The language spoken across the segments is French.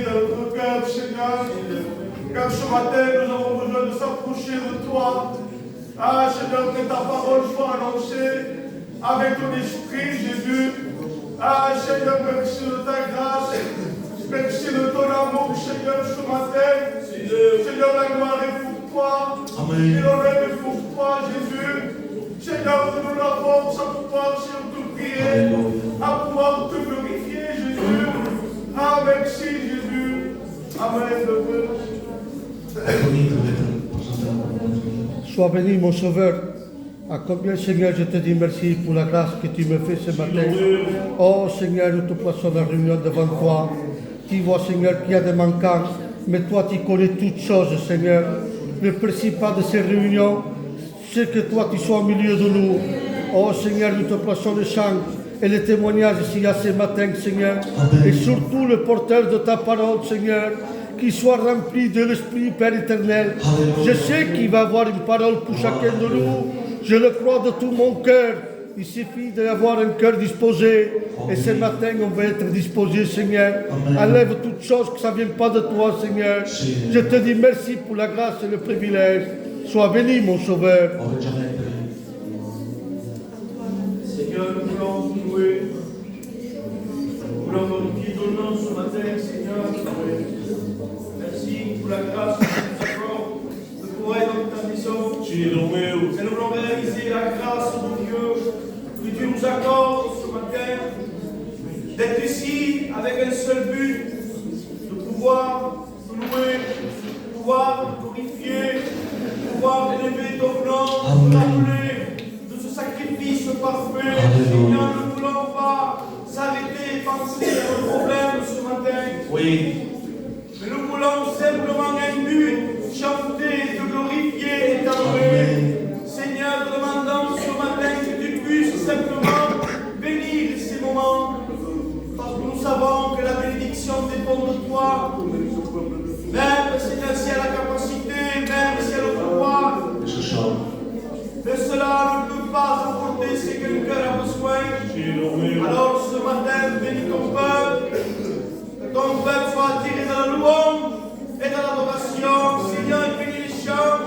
de notre cœur, Seigneur. Car ce matin, nous avons besoin de s'approcher de toi. Ah, Seigneur, que ta parole soit annoncée avec ton esprit, Jésus. Ah, Seigneur, merci de ta grâce. Merci de ton amour, Seigneur, ce matin. Seigneur, la gloire est pour toi. Amen. Et l'honneur est pour toi, Jésus. Seigneur, donne-nous la force à pouvoir surtout prier, à pouvoir te glorifier, Jésus. Ah, merci, Jésus. Amen. Sois béni, mon Sauveur. À combien, Seigneur, je te dis merci pour la grâce que tu me fais ce matin. Oh, Seigneur, nous te plaçons la réunion devant toi. Tu vois, Seigneur, qu'il y a des manquants, mais toi, tu connais toutes choses, Seigneur. Ne précipite pas de ces réunions, c'est que toi, tu sois au milieu de nous. Oh, Seigneur, nous te plaçons le chant et les témoignages ici à ce matin, Seigneur. Et surtout le porteur de ta parole, Seigneur, qu'il soit rempli de l'Esprit, Père éternel. Je sais qu'il va avoir une parole pour chacun de nous. Je le crois de tout mon cœur. Il suffit d'avoir un cœur disposé. Et ce matin, on va être disposé, Seigneur. Enlève toutes choses que ça ne vient pas de toi, Seigneur. Je te dis merci pour la grâce et le privilège. Sois béni, mon Sauveur. Seigneur, nous voulons vous louer. Nous voulons glorifier ton nom ce matin, Seigneur. Merci pour la grâce que tu nous accordes de pouvoir être dans ta maison. Et nous voulons réaliser la grâce de Dieu que tu nous accordes ce matin, d'être ici avec un seul but, de pouvoir te louer, de pouvoir te glorifier, de pouvoir élever ton nom, de t'appeler de ce sacrifice parfait. Seigneur, nous ne voulons pas s'arrêter et penser à nos problèmes ce matin. Oui. Mais nous voulons simplement un but, chanter, te glorifier et t'adorer. Seigneur, nous demandons ce matin que tu puisses simplement bénir ces moments, parce que nous savons que la bénédiction dépend de toi. Même, Seigneur, si elle a la capacité, même si elle a le pouvoir, mais cela ne peut pas apporter ce que le cœur a besoin. Alors ce matin, bénis ton peuple, que ton peuple soit attiré dans la louange et dans l'adoration. Seigneur, bénis les chants,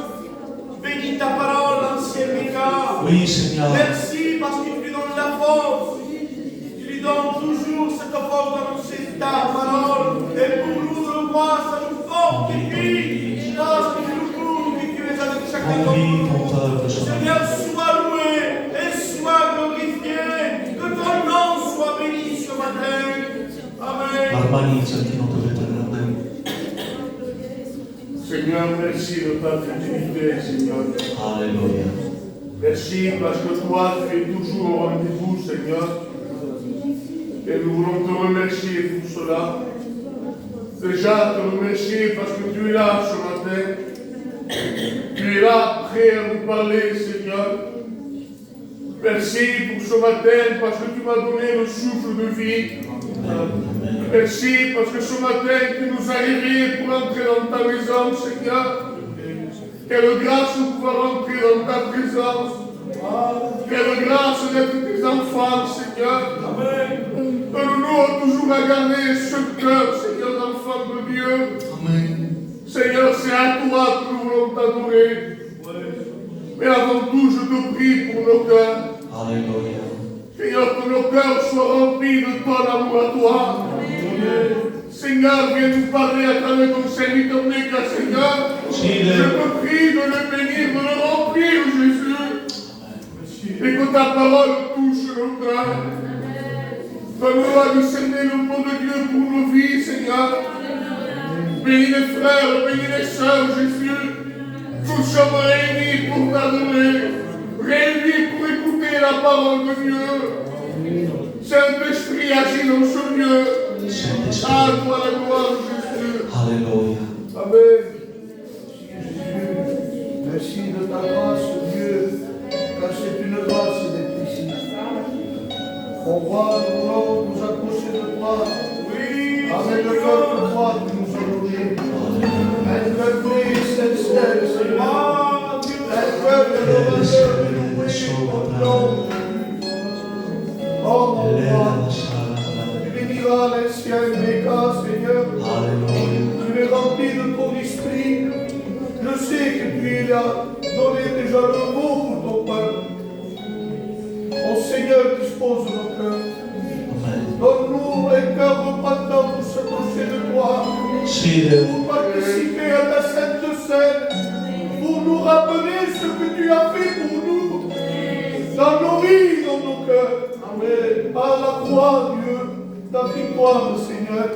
bénis ta parole, l'ancien Mika. Oui, Seigneur. Merci parce que tu lui donnes la force. Tu lui donnes toujours cette force d'annoncer ta parole. Et pour nous de le voir, ça nous fortifie. Parce que nous prouvons que tu es avec chacun d'entre nous. Seigneur, sois loué et sois glorifié. Que ton nom soit béni ce matin. Amen. Seigneur, merci de ta fidélité, Seigneur. Alléluia. Merci parce que toi, tu es toujours au rendez-vous, Seigneur. Et nous voulons te remercier pour cela. Déjà, te remercier parce que tu es là ce matin. Tu es là, prêt à nous parler, Seigneur. Merci pour ce matin parce que tu m'as donné le souffle de vie. Merci parce que ce matin, tu nous as réveillés pour entrer dans ta maison, Seigneur. Quelle grâce de pouvoir entrer dans ta présence. Quelle grâce d'être tes enfants, Seigneur. Donne-nous toujours à garder ce cœur, Seigneur, d'enfant de Dieu. Amen. Seigneur, c'est à toi que nous voulons t'adorer. Mais avant tout, je te prie pour nos cœurs. Alléluia. Seigneur, que nos cœurs soient remplis de ton amour à toi. Seigneur, viens nous parler à travers ton serviteur Mika, Seigneur. Je te prie de le bénir, de le remplir, Jésus. Et que ta parole touche nos cœurs. Donne-nous à discerner le mot de Dieu pour nos vies, Seigneur. Bénis les frères, bénis les sœurs, Jésus. Nous sommes réunis pour t'adorer, réunis pour écouter la parole de Dieu. Saint-Esprit agit dans ce lieu. À toi la gloire, Jésus. Alléluia. Amen. Merci de ta grâce, Dieu, car c'est une grâce d'être ici. On va, nous voulons nous approcher de toi. Oui, Avec le cœur de toi que nous honorer. Un cœur sincère, Seigneur. Un cœur de l'adoration que nous prions au nom. Oh mon roi, tu béniras l'ancien Mika, Seigneur. Alléluia. Tu es rempli de ton esprit. Je sais que tu es là. Donner déjà le mot pour ton peuple. Mon Seigneur, dispose de nos cœurs. Amen. Donne-nous un cœur repentant pour s'approcher de toi. Sì, Pour participer à ta sainte scène. Pour nous rappeler ce que tu as fait pour nous. Dans nos vies, dans nos cœurs. Amen. À la croix, Dieu, ta victoire, Seigneur.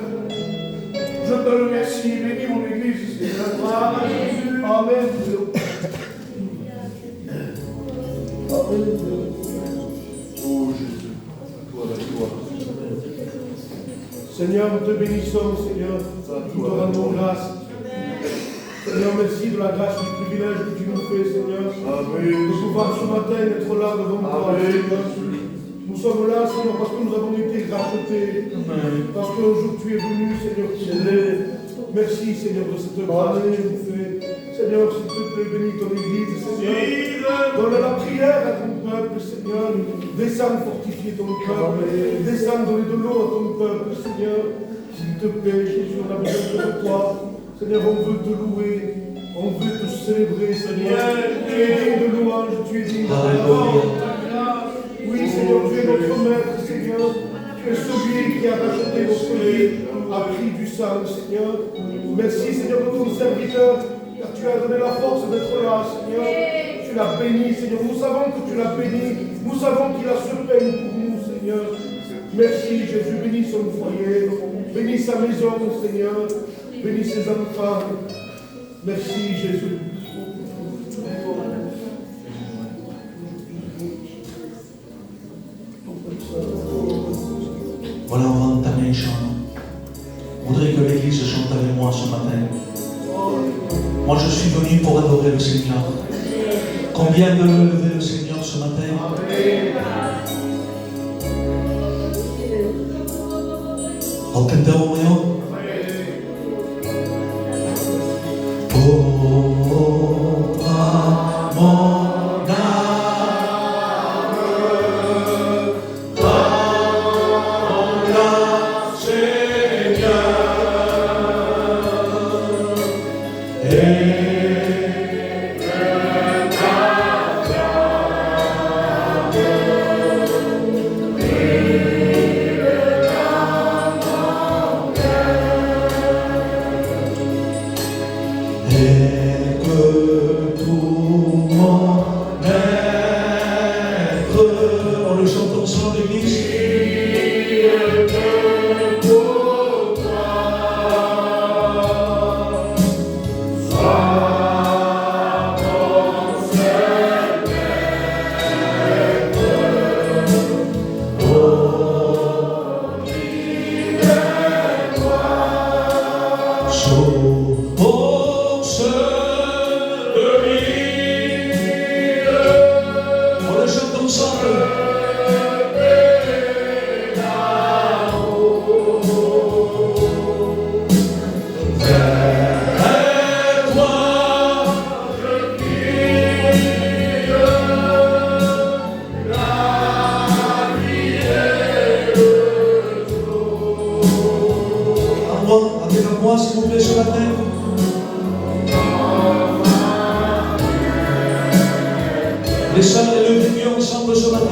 Je te remercie. Bénis mon Église, Seigneur. Amen. Amen, Dieu. Amen, Dieu. Oh Jésus, à toi la gloire. Seigneur, nous te bénissons, Seigneur. Nous te rendons grâce. Seigneur, merci de la grâce du privilège que tu nous fais, Seigneur. Amen. De pouvoir ce matin être là devant toi, Seigneur. Nous sommes là, Seigneur, parce que nous avons été rachetés. Amen. Parce qu'un jour tu es venu, Seigneur, tu es là. Merci, Seigneur, de cette grâce que tu nous fais. Seigneur, s'il te plaît, bénis ton Église, Seigneur. Donne la prière à ton peuple, Seigneur. Descends fortifier ton peuple. Descends donner de l'eau à ton peuple, Seigneur. S'il te plaît, Jésus, on a besoin de toi. Seigneur, on veut te louer. On veut te célébrer, Seigneur. Tu es digne de louange, tu es digne de louange. Oui, Seigneur, tu es notre maître, Seigneur. Tu es celui qui a racheté notre vie à prix du sang, Seigneur. Merci, Seigneur, de ton serviteur. Car tu as donné la force d'être là, Seigneur. Tu l'as béni, Seigneur. Nous savons que tu l'as béni. Nous savons qu'il a ce peine pour nous, Seigneur. Merci, Jésus. Bénis son foyer. Bénis sa maison, Seigneur. Bénis ses enfants. Merci, Jésus. Voilà, on va entamer un chant. Je voudrais que l'Église chante avec moi ce matin. Moi, je suis venu pour adorer le Seigneur. Combien veulent lever le Seigneur ce matin? Och kan då med jag? Les sœurs et le Seigneur ensemble ce matin.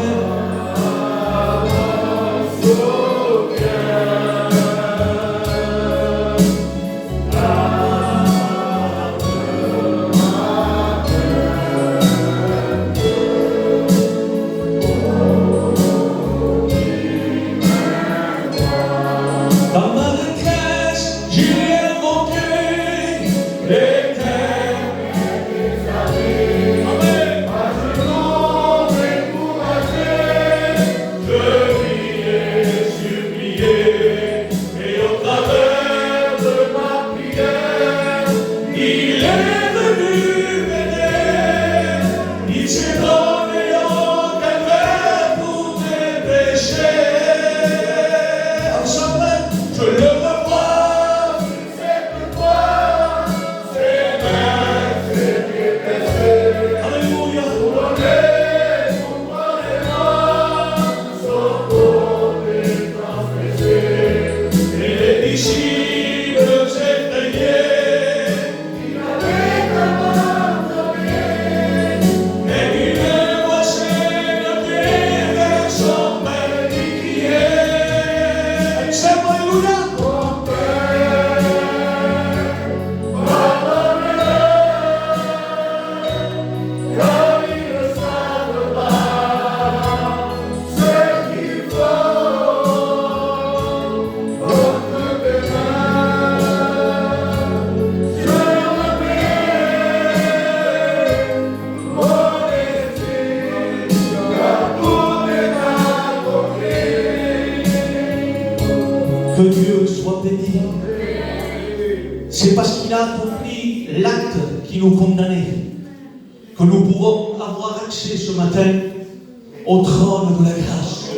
Dans ma détresse, j'irai invoquer l'Éternel. Amen. c'est parce qu'il a accompli l'acte qui nous condamnait que nous pouvons avoir accès ce matin au trône de la grâce.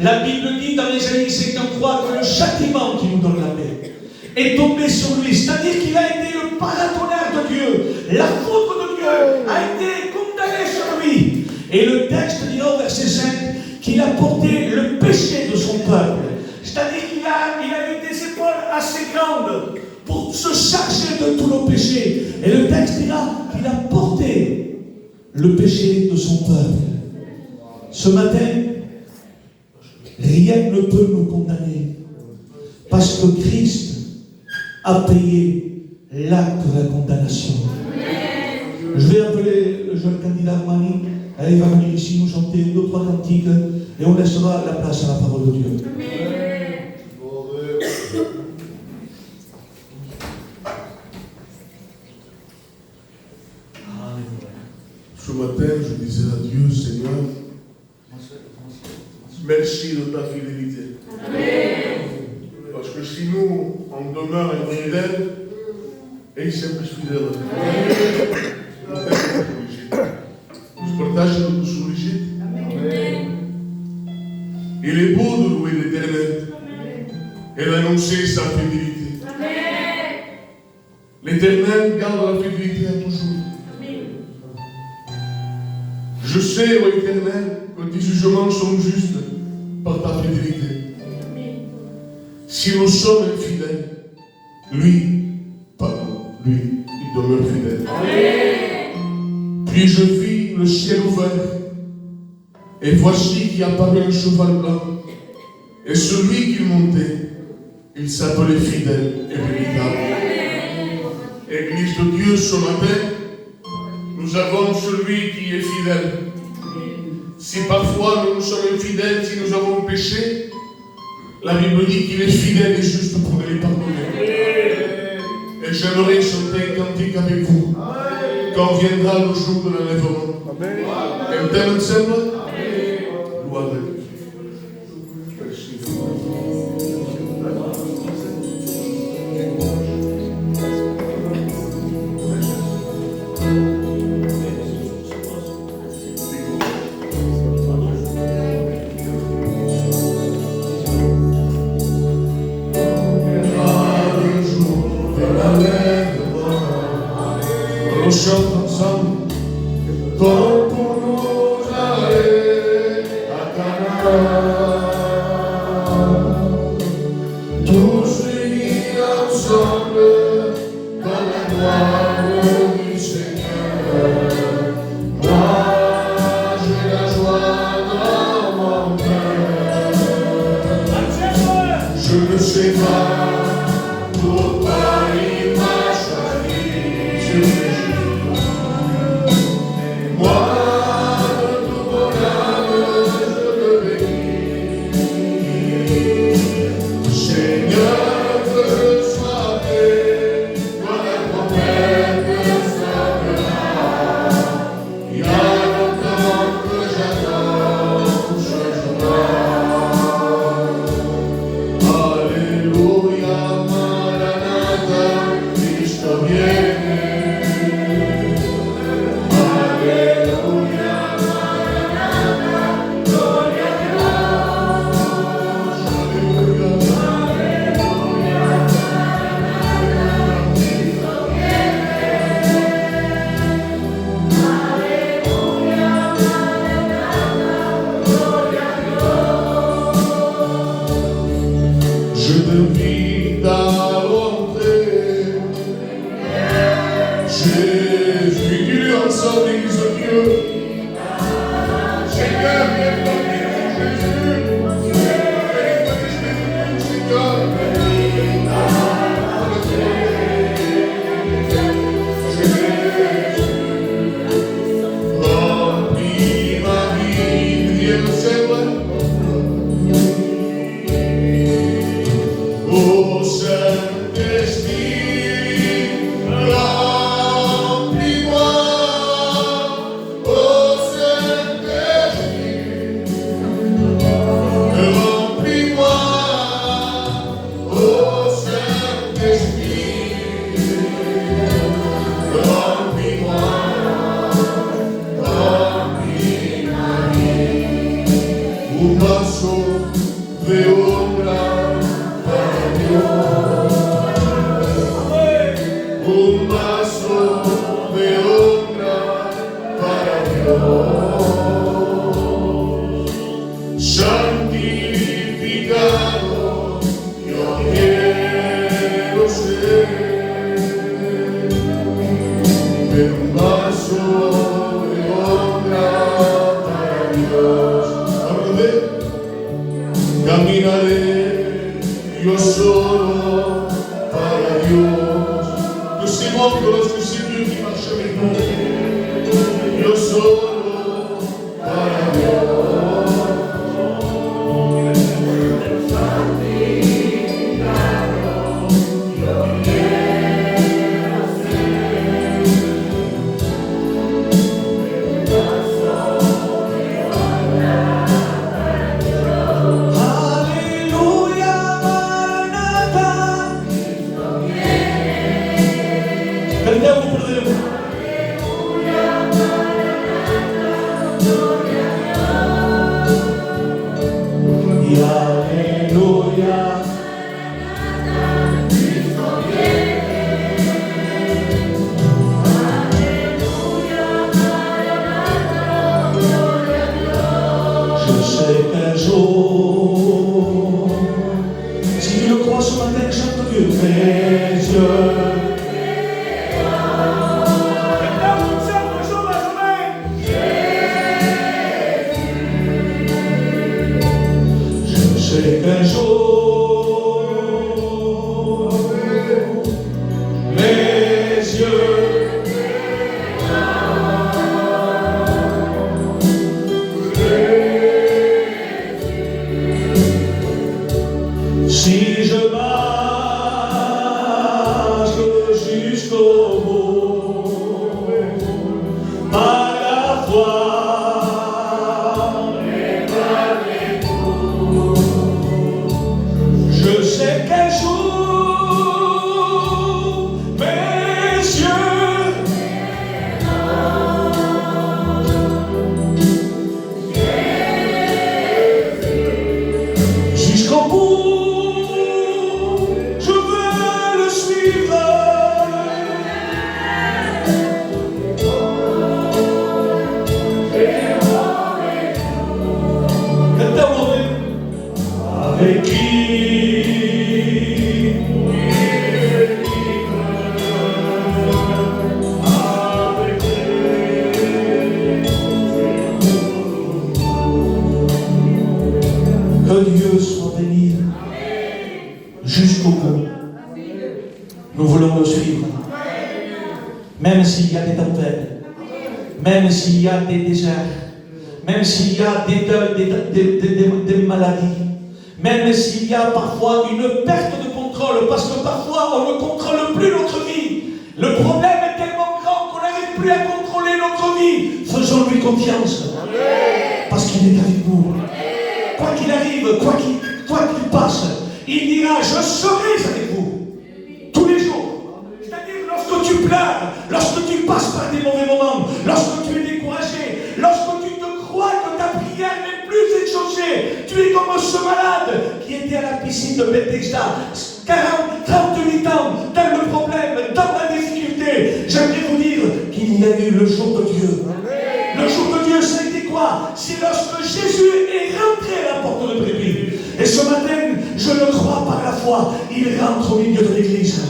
La Bible dit dans Ésaïe 53 que le châtiment qui nous donne la paix est tombé sur lui, c'est-à-dire qu'il a été le paratonnerre de Dieu, la foudre de Dieu a été condamnée sur lui. Et le texte dit au verset 5 qu'il a porté le péché de son peuple, c'est-à-dire qu'il a eu des épaules assez grandes pour se charger de tous nos péchés. Et le texte dira qu'il a porté le péché de son peuple. Ce matin, rien ne peut nous condamner parce que Christ a payé l'acte de la condamnation. Je vais appeler le jeune candidat Mani. Il va venir ici nous chanter 2 ou 3 cantiques et on laissera la place à la parole de Dieu. Ce matin, je disais à Dieu, Seigneur, merci de ta fidélité. Parce que si nous, on demeure infidèles, et il s'est plus fidèle. Je partage notre sollicite. Il est beau de louer l'Éternel et d'annoncer sa fidélité. L'Éternel garde la fidélité à toujours. Je sais, ô Éternel, que tes jugements sont justes par ta fidélité. Si nous sommes infidèles, lui, il demeure fidèle. Puis je vis le ciel ouvert, et voici qu'il apparut un cheval blanc, et celui qui montait, il s'appelait fidèle et véritable. Église de Dieu, ce matin, nous avons celui qui est fidèle. Si parfois nous sommes infidèles, si nous avons péché, la Bible dit qu'il est fidèle et juste pour les pardonner. Et j'aimerais chanter un cantique avec vous quand viendra le jour de l'enlèvement. Entendez ensemble? Gloire à Dieu. Merci. On chante ensemble comme pour nous aller à Canaan. Tous unis ensemble dans la gloire du Seigneur. Moi, j'ai la joie dans mon cœur. Je ne sais pas pourquoi il m'a choisi. Je te vis à l'entrée. poder. Y aleluya. Je sais qu'un jour, si tu le crois ce matin, chante Dieu, mes yeux. Je sais qu'un jour, mes yeux. Si je marche jusqu'au bout, par la foi et par l'écoute, je sais qu'un jour mes yeux jusqu'au bout. Avec qui que Dieu soit béni jusqu'au bout. Nous voulons le suivre. Même s'il y a des tempêtes, même s'il y a des déserts, même s'il y a des deuils, des maladies, même s'il y a parfois une perte de contrôle, parce que parfois on ne contrôle plus notre vie. Le problème est tellement grand qu'on n'arrive plus à contrôler notre vie. Faisons-lui confiance, parce qu'il est avec nous. Quoi qu'il arrive, quoi qu'il passe, il dira, je serai avec vous tous les jours. C'est-à-dire lorsque tu pleures, lorsque tu passes par des mauvais moments, lorsque tu es découragé, lorsque tu te crois que ta prière n'est plus exaucée, tu es comme ce malade qui était à la piscine de Bethesda, 38 ans, dans le problème, dans la difficulté. J'aimerais vous dire qu'il y a eu le jour de Dieu. Le jour de Dieu, c'était quoi? C'est lorsque Jésus est rentré à la porte de brebis. Et ce matin, je le crois par la foi, il rentre au milieu de l'église.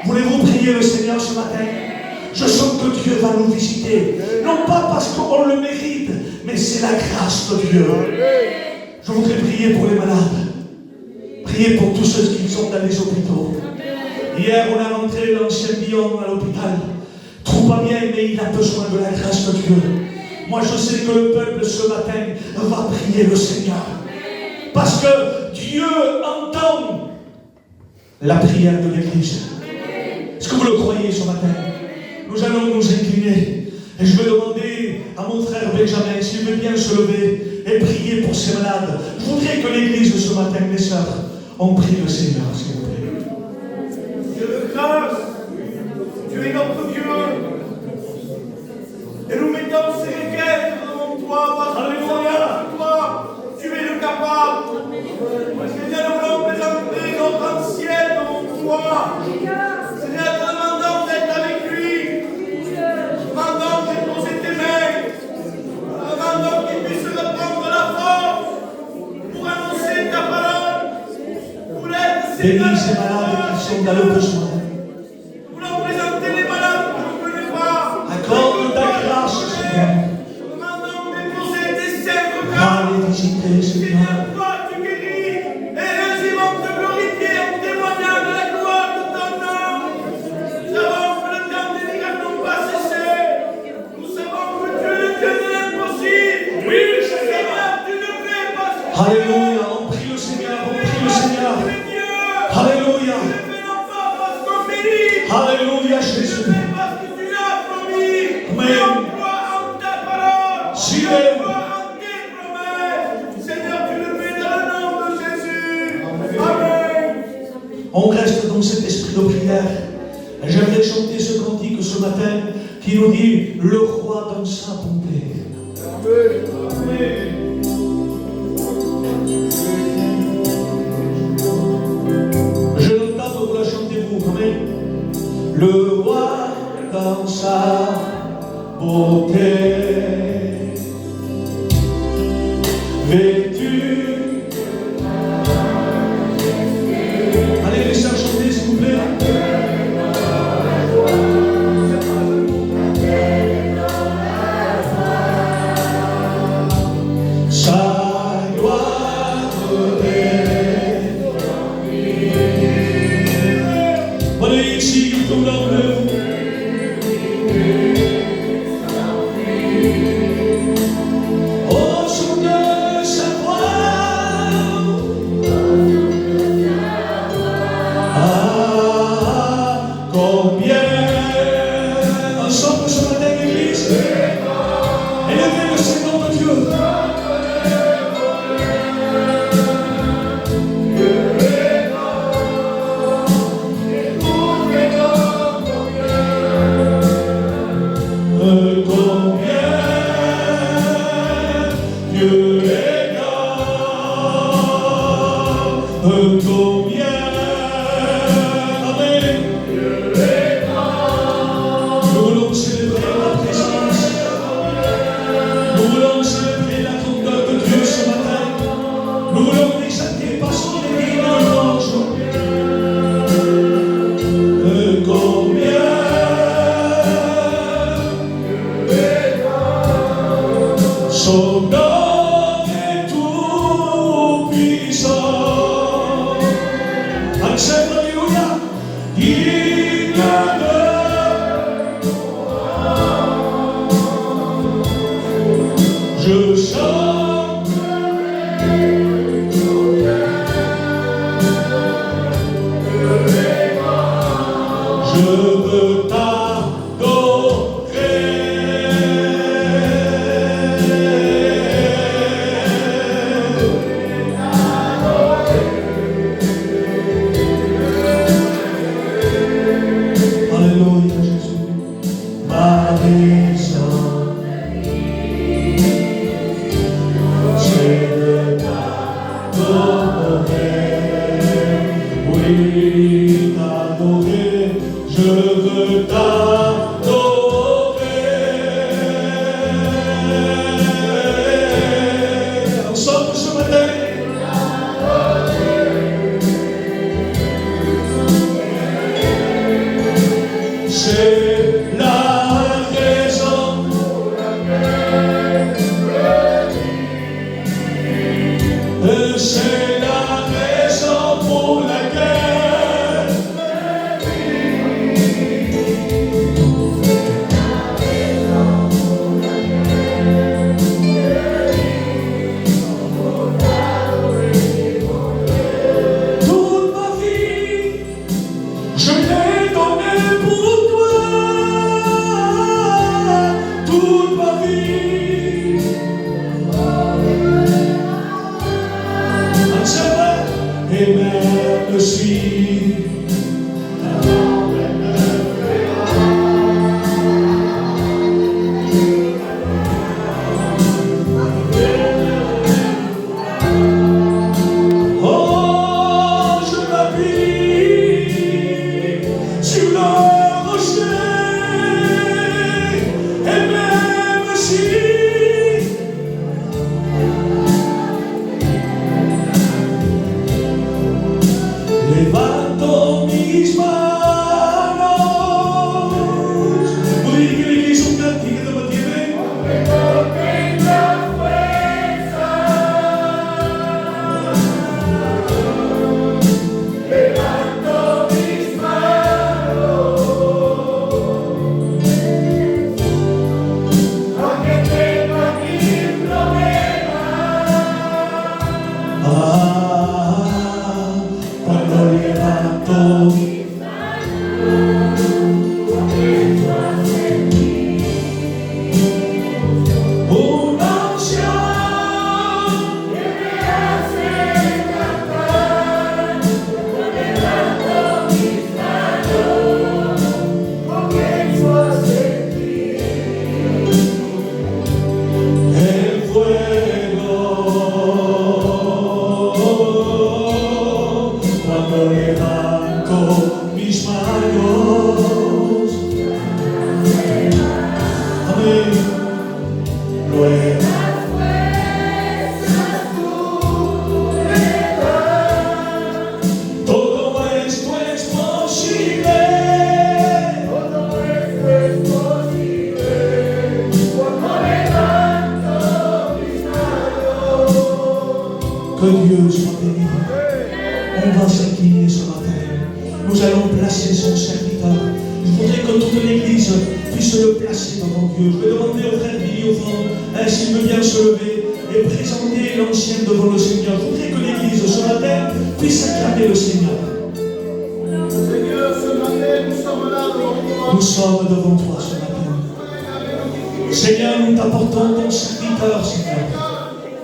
Voulez-vous prier le Seigneur ce matin? Je sens que Dieu va nous visiter. Non pas parce qu'on le mérite, mais c'est la grâce de Dieu. Je voudrais prier pour les malades. Prier pour tous ceux qui sont dans les hôpitaux. Hier, on a rentré l'ancien Guillaume à l'hôpital. Tout va bien, mais il a besoin de la grâce de Dieu. Moi, je sais que le peuple ce matin va prier le Seigneur. Parce que Dieu entend la prière de l'Église. Est-ce que vous le croyez ce matin? Nous allons nous incliner. Et je vais demander à mon frère Benjamin s'il veut bien se lever et prier pour ces malades. Je voudrais que l'Église ce matin, mes sœurs, on prie le Seigneur, s'il vous plaît. Dieu de grâce, tu es notre Dieu. Et nous mettons ces requêtes devant toi, parce que toi, tu es le capable. Seigneur, nous voulons présenter notre ancien devant toi. Seigneur, te demandons d'être avec lui. Demandons de poser tes mains. Demandons qu'il puisse reprendre la force pour annoncer ta parole. Pour être Bénis ces malades qui sont dans le besoin. Nous voulons présenter les malades que je ne connais pas. Accorde ta grâce, Seigneur. Demandons de poser des saints Va regards. les visiter, Seigneur. Toi, tu guéris. Et les immenses te glorifier en témoignant de la gloire de ton nom. Nous savons que le temps des miracles n'ont pas cessé. Nous savons que tu es le Dieu de l'impossible. Oui, Seigneur, tu ne fais pas ce que Alléluia, on prie le Seigneur, on prie le Seigneur. tu es Dieu. Alléluia, Tu ne fais non pas parce qu'on mérite. Alléluia, Tu Jésus. ne fais parce que tu l'as promis. Amen. Et on croit en ta parole. Si Et on croit en tes promesses. Seigneur, tu le fais dans le nom de Jésus. Amen. On reste dans cet esprit de prière. Et j'aimerais chanter ce cantique ce matin qui nous dit le roi dans sa bonté. Je note pas pour la chanter vous, amen. Le roi dans sa bonté, vêtu. Allez, laissez chanter s'il vous plaît. Je l'ai donné pour toi. mis manos. Amén. Nuevas fuerzas tú me das. Todo esto es posible. Todo esto es posible. Cuando levanto mis manos. Que Dieu soit béni. On va s'incliner ce matin. Nous allons placer son serviteur. Je voudrais que toute l'Église puisse le placer devant Dieu. Je vais demander au frère Billy au fond, s'il veut bien se lever et présenter l'ancien devant le Seigneur. Je voudrais que l'Église ce matin puisse acclamer le Seigneur. Seigneur, ce matin, nous sommes là devant toi. Nous sommes devant toi ce matin. Seigneur, nous t'apportons ton serviteur, Seigneur.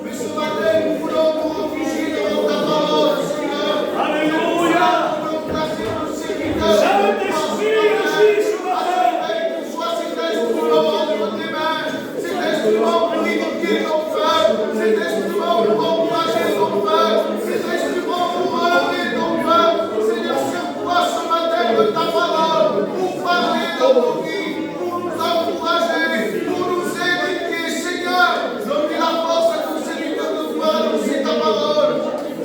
Mais ce matin, nous voulons nous réfugier devant ta parole, Seigneur. Alléluia. Nous voulons placer nos serviteurs. Saint-Esprit, agis ce matin. Que soit cet instrument entre tes mains, cet instrument pour évoquer ton feu, cet instrument pour encourager ton feu, cet instrument pour œuvrer ton feu. Seigneur, serve-toi ce matin de ta parole pour parler dans nos vies, pour nous encourager, pour nous éduquer, Seigneur. Donne la force à tous ces serviteurs de toi, annoncer ta parole,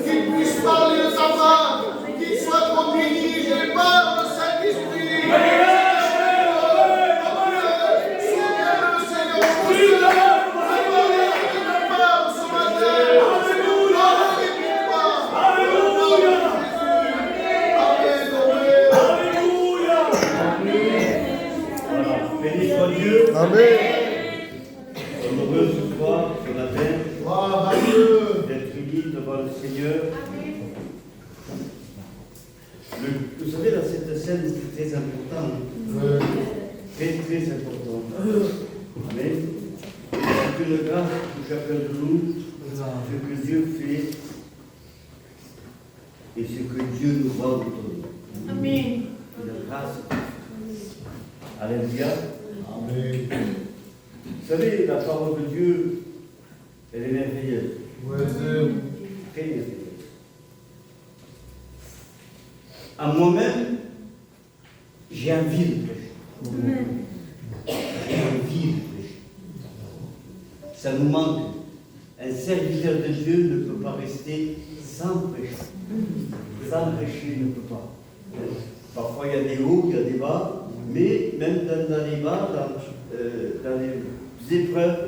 qu'ils puissent parler de ta part, qu'ils soient dirigés par le Saint-Esprit. Béni soit Dieu. Amen. Heureux ce soir, ce matin, Gloire à Dieu. d'être unis devant le Seigneur. Vous savez, dans cette scène, c'est très important. Très, très important. Amen. C'est une grâce pour chacun de nous, ce que Dieu fait et ce que Dieu nous ordonne. Amen. Une grâce. Alléluia. Amen. Vous savez, la parole de Dieu, elle est merveilleuse. Très merveilleuse. À moi-même, j'ai envie de prêcher. J'ai envie de prêcher. Ça nous manque. Un serviteur de Dieu ne peut pas rester sans prêcher. Sans prêcher, il ne peut pas. Parfois, il y a des hauts, il y a des bas, mais même dans les bas, dans les épreuves,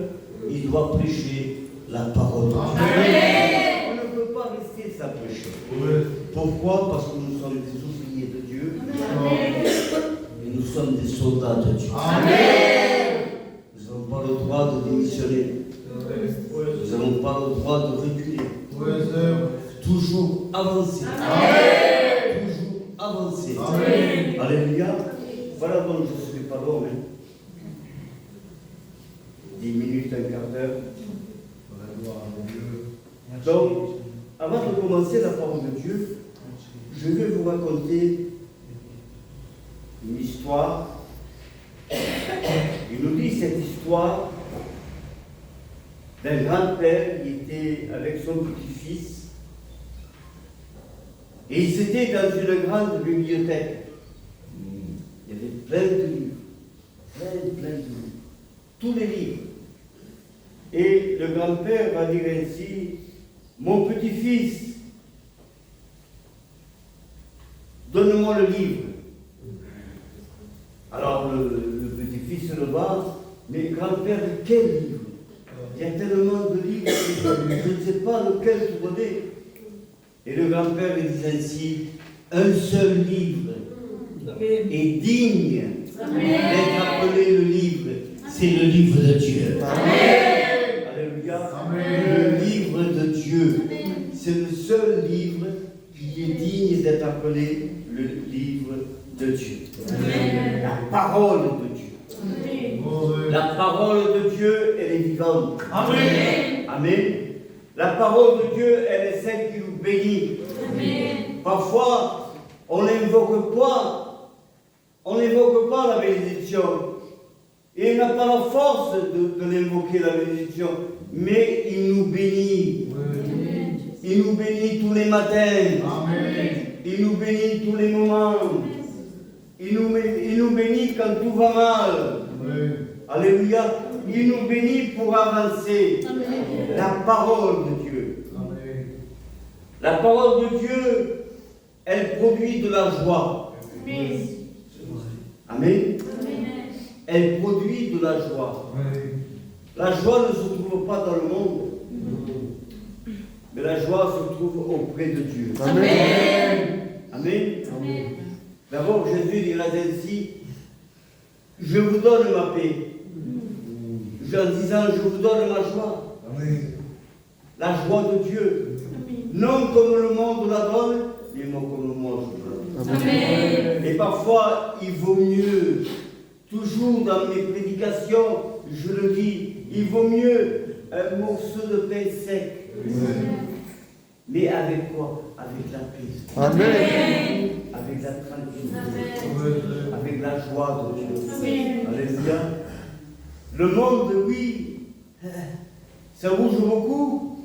il doit prêcher la parole de Dieu. On ne peut pas rester sans prêcher. Pourquoi? Parce que nous sommes des ouvriers de Dieu. Et nous sommes des soldats de Dieu. Nous n'avons pas le droit de démissionner. Nous n'avons pas le droit de reculer. Toujours avancer. Toujours avancer. Alléluia. Voilà donc je ne serai pas long. 10 minutes, un quart d'heure. Donc, avant de commencer la parole de Dieu, je vais vous raconter une histoire. Il nous dit cette histoire d'un grand-père qui était avec son petit-fils. Et ils étaient dans une grande bibliothèque. Il y avait plein de livres. Plein de livres. Tous les livres. Et le grand-père va dire ainsi: mon petit-fils, donne-moi le livre. Alors le petit-fils se leva, mais grand-père, quel livre? Il y a tellement de livres, je ne sais pas lequel te donner. Et le grand-père lui dit ainsi: un seul livre est digne d'être appelé le livre, c'est le livre de Dieu. Alléluia. Le livre de Dieu, c'est le seul livre qui est digne d'être appelé le livre de Dieu. La parole de Dieu. La parole de Dieu, elle est vivante. Amen. Amen. La parole de Dieu, elle est celle qui nous bénit. Parfois, on n'invoque pas la bénédiction. Et il n'a pas la force de l'invoquer, la bénédiction. Mais il nous bénit. Il nous bénit tous les matins. Il nous bénit tous les moments. Il nous bénit quand tout va mal. Amen. Alléluia. Il nous bénit pour avancer. Amen. La parole de Dieu. Amen. La parole de Dieu, elle produit de la joie. Amen. Amen. Amen. Elle produit de la joie. Amen. La joie ne se trouve pas dans le monde, mais la joie se trouve auprès de Dieu. Amen. Amen. Amen. D'abord, Jésus dira ainsi, je vous donne ma paix. En disant, je vous donne ma joie. Amen. La joie de Dieu. Non comme le monde la donne, mais non comme moi je la donne. Amen. Et parfois, il vaut mieux, toujours dans mes prédications, je le dis, il vaut mieux un morceau de pain sec. Mais avec quoi? Avec la paix. Amen. Avec la tranquillité. Amen. Avec la joie de Dieu. Amen. Alléluia. Le monde, oui, ça bouge beaucoup.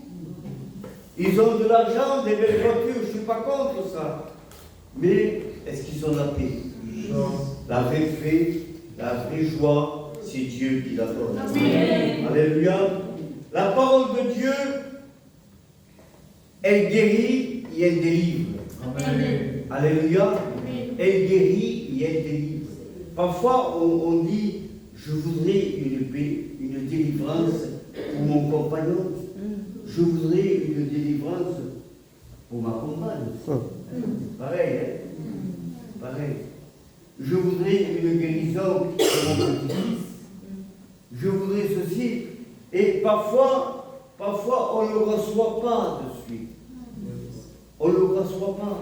Ils ont de l'argent, des belles voitures, je ne suis pas contre ça. Mais est-ce qu'ils ont la paix? La vraie paix, la vraie joie, c'est Dieu qui la donne. Amen. Alléluia. La parole de Dieu, elle guérit et elle délivre. Amen. Alléluia. Elle guérit et elle délivre. Parfois, on dit, je voudrais une paix, une délivrance pour mon compagnon. Je voudrais une délivrance pour ma compagne. Pareil, hein? Pareil. Je voudrais une guérison pour mon petit-fils. Je voudrais ceci. Et parfois, on ne le reçoit pas de suite. On ne le reçoit pas.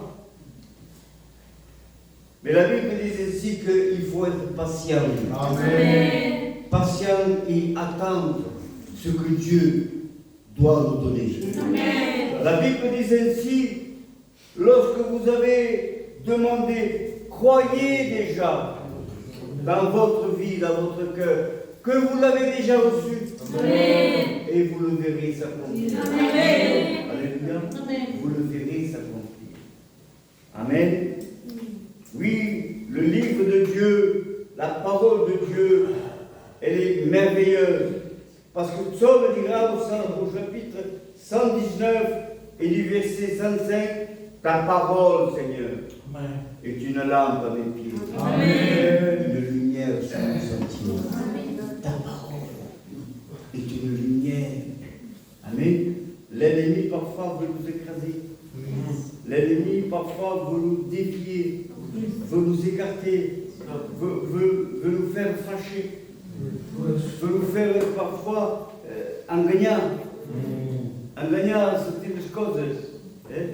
Mais la Bible dit ainsi qu'il faut être patient. Amen. Patient et attendre ce que Dieu doit nous donner. Amen. La Bible dit ainsi, lorsque vous avez demandé, croyez déjà dans votre vie, dans votre cœur, que vous l'avez déjà reçu. Amen. Et vous le verrez s'accomplir. Amen. Alléluia. Amen. Vous le verrez s'accomplir. Amen. Oui, le livre de Dieu, la parole de Dieu, elle est merveilleuse. Parce que Psaume dira au chapitre 119 et du verset 105, ta parole, Seigneur, Amen. est une lampe à mes pieds. Amen. Une lumière sur mon sentier. Ta parole est une lumière. Amen. L'ennemi parfois veut nous écraser. L'ennemi parfois veut nous défier, veut nous écarter, veut nous faire fâcher, veut nous faire parfois engagnant. Engagnant certaines choses. Hein?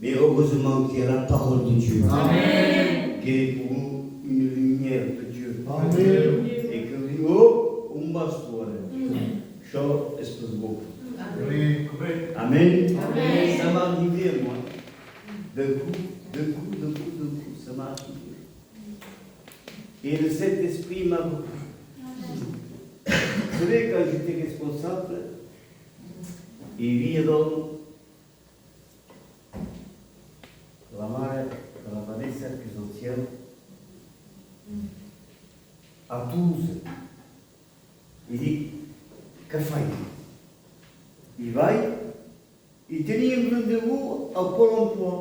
Mais heureusement qu'il y a la parole de Dieu. Amen. Qui est pour nous une lumière de Dieu. Amen. Et que nous dit, oh, un bastone. Ciò è sposato. Amen. Amen. Amen. Ça m'est arrivé, moi. D'un coup, ça m'a arrivé. Et le Saint-Esprit m'a beaucoup. Vous savez, quand j'étais responsable, il via la mare, la Vanessa Crisociel, à Toulouse. Il dit, que fai? Il va, il tenait un rendez-vous à Pôle emploi.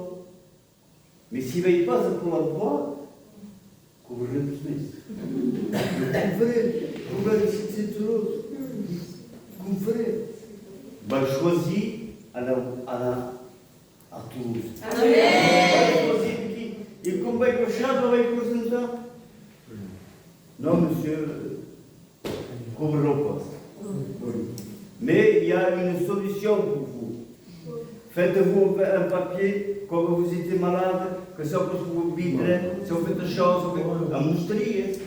Mais s'il ne va pas à Pôle emploi, comme je le dis, vous verrez si c'est Toulouse. Vous verrez. Il va choisir à Toulouse. Amen. Il combat avec le chat, avec le ça. Non, monsieur, couvre-le pas. Mais il y a une solution pour vous. Faites-vous un papier, quand vous étiez malade, que ça peut vous vivre, si vous faites des choses, un mousterie.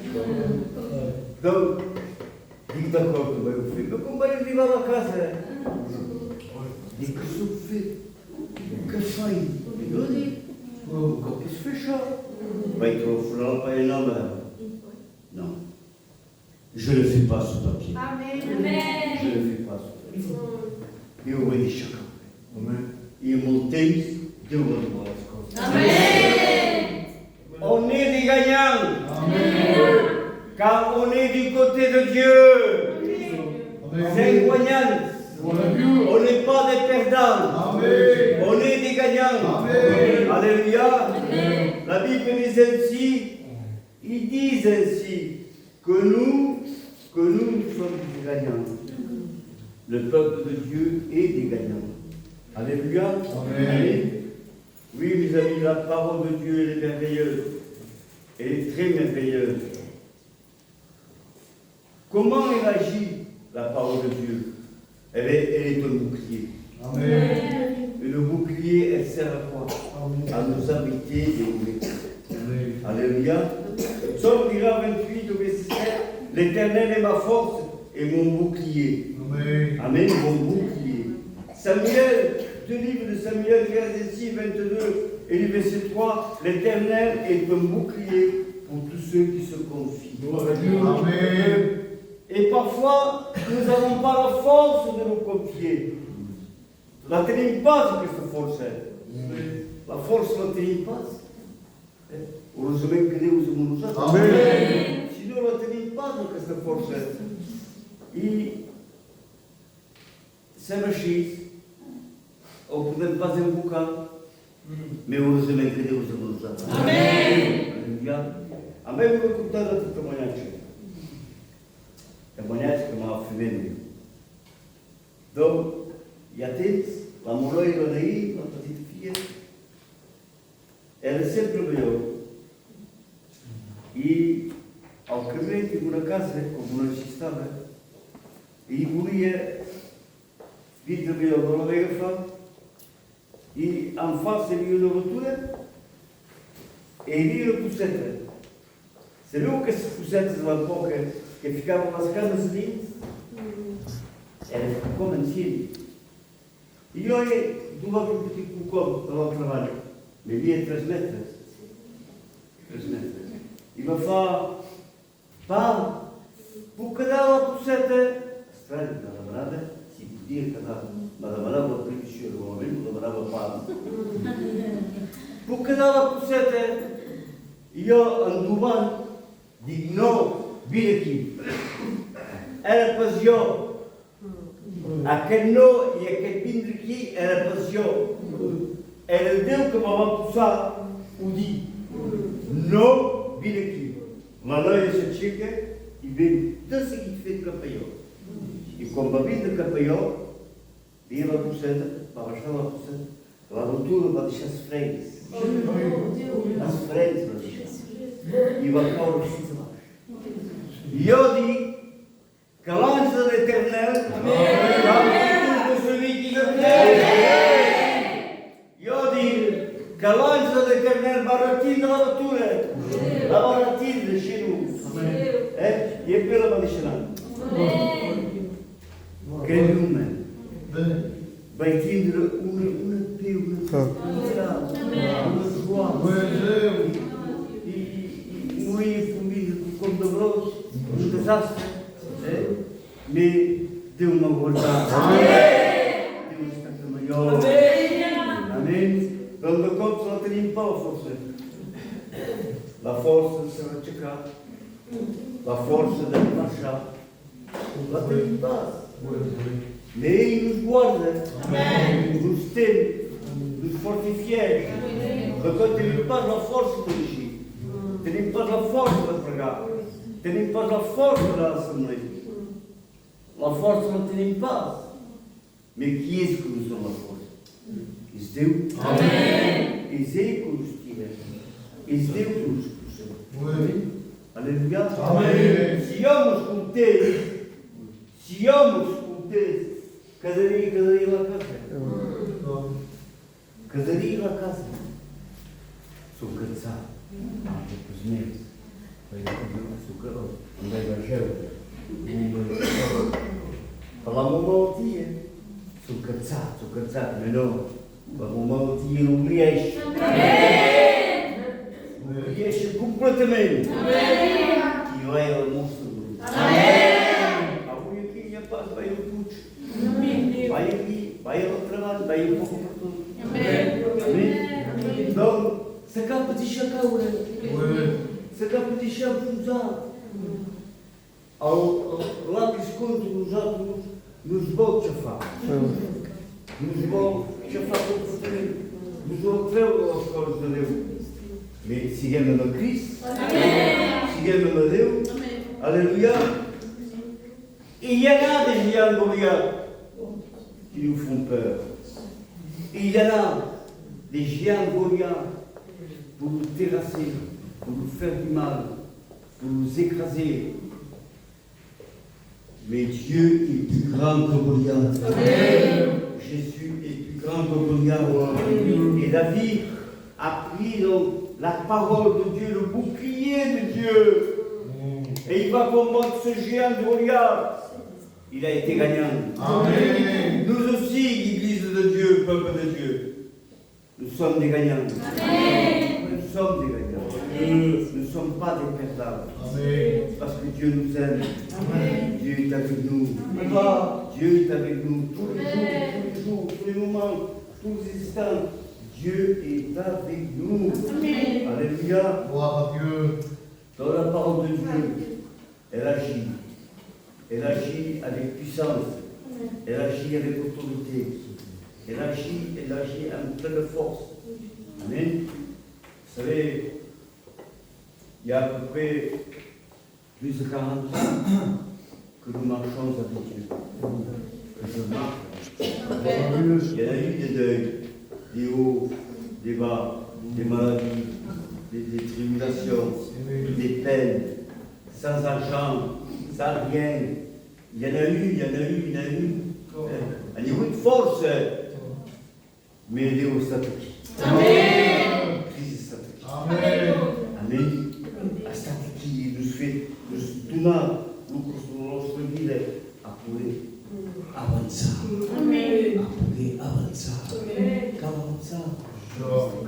Donc, dites d'accord, que vous faites. Mais comment il vit à la casa? Et que ça fait? Que fai? Il nous dit, quand il se fait chaud, il trouve la paille en l'air. Non. Je ne fais pas ce papier. Amen. Je ne fais pas ce papier. Et on va dire chacun. Amen. Et mon temps, Dieu va voir les choses. Amen. Alléluia. La Bible dit ainsi, ils disent ainsi, que nous sommes des gagnants. Le peuple de Dieu est des gagnants. Alléluia. Amen. Oui, mes amis, la parole de Dieu, elle est merveilleuse. Elle est très merveilleuse. Comment elle agit, la parole de Dieu? Elle est un bouclier. Amen. Et le bouclier, elle sert à quoi? À nous abriter des mauvais. Alléluia. Psaume 28, au verset 7, l'Éternel est ma force et mon bouclier. Amen. Amen, mon bouclier. Samuel, deux livres de Samuel, verset 22 et le verset 3, l'Éternel est un bouclier pour tous ceux qui se confient. Amen. Et parfois, nous n'avons pas la force de nous confier. La tenir pas questa forza. La forza la tenir pas. Heureusement que Deus nous usa. Amen. Sinon, la tenir pas questa forza. E siamo scesi, o podem fazer um bocado, mas heureusement que Deus nos usa. Amém. Amém. Vou contar a tua manhã. A manhã que me afirmei. Donc, il y a la moloira daí, la petite fille, era sempre melhor. E, ao caminho, tive uma casa, como nós estava, e volia vir trabalhar na Lavega, e, em face, havia uma abertura, e havia uma pulseta. Sabiam que essas pulsetas lá de boca, que ficavam nas casas ali, era como antigo. E olha, do lado que eu colocou para lá o trabalho, me via 3 metros. 3 metros. E me fala, pá, por cada pulseta, estranho, na namorada, se podia cada, mas a namorada preencheu o homem, a namorada pá. Por cada pulseta, e eu ando bem, digo, não, vim aqui. Era para eu. Aquele nó e aquele vidro aqui era passeio. Era Deus que me vai puxar o dia. Não vir aqui. Mas nós essa chega e vem tudo seguinte feito campeão. E como a vida de campeão, vinha lá por cima, para baixar lá por cima, lá a altura para deixar as frentes. As frentes para deixar. E vai para o vestido baixo. E eu digo, que l'ange de l'Éternel, io dico che l'ange dell'Éternel barattino la natura, la barattino chez nous, e per la maliciana. Che lume, vai tindere una più, una sguardo, noi con dovrò, un disastro. Mais Dieu m'a guardato. Dieu è stato migliore. Amen. Quando conto la tenim pas la forza. La forza sarà cercata. La forza del marciare. La tenim pas. Mais il nous guarda. Nous stem. Nous fortifier. Quando tenim pas la forza de agir. Tenim pas la forza de pregar. Tenim pas la forza dell'assemblea. La força não tem paz. Mas qui est-ce que nous sommes la force? Est-ce Dieu? Amen. Est-ce que nous tire? Est-ce Dieu que nous pousse? Alléluia. Amen. Siamos contentes. Casaria la casa. Casaria la casa. Sou cansado. Depois meses. Sou calor. Andei na gel. Falar uma malaltia. Sou cansado, mas não. Uma malaltia não me enche. Me enche completamente. E eu era monstro. Avui aqui e a paz vai ao puto. Vai aqui, vai ao trabalho, vai ao pouco para tudo. Amém? Então, se acaba de chacaura. Se acaba de chacaura. Lá que esconde nos átomos, nos vão chafar. Nos vão chafar completamente. Vosaltres les coses de Déu. Mais siguem amb el Crist. Siguem amb el Déu. Alléluia. Et il y en a des géants Goliath qui nous font peur. Et il y en a des géants Goliath pour nous terrasser, pour nous faire du mal, pour nous écraser. Mais Dieu est plus grand que Goliath. Jésus est plus grand que Goliath. Et David a pris donc la parole de Dieu, le bouclier de Dieu. Et il va combattre ce géant de Goliath. Il a été gagnant. Amen. Nous aussi, l'Église de Dieu, peuple de Dieu, nous sommes des gagnants. Nous sommes des gagnants. Nous ne sommes pas des perdants. Amen. Parce que Dieu nous aime. Dieu est avec nous. Dieu est avec nous tous les jours, tous les moments, tous les instants. Dieu est avec nous. Alléluia. Gloire à Dieu. Dans la parole de Dieu, elle agit. Elle agit avec puissance. Elle agit avec autorité. Elle agit en pleine force. Amen. Vous savez, il y a à peu près plus de 40 ans que nous marchons avec Dieu. Que je marche. Il y a eu des deuils, des hauts, des bas, des maladies, des tribulations, des peines, sans argent, sans rien. Il y en a eu. À niveau de force, mais Dieu statique. Amen. Crise statique. Amen. Amen. A statique nos dona lucros no nosso vida a poder avançar. A poder avançar. Cal avançar.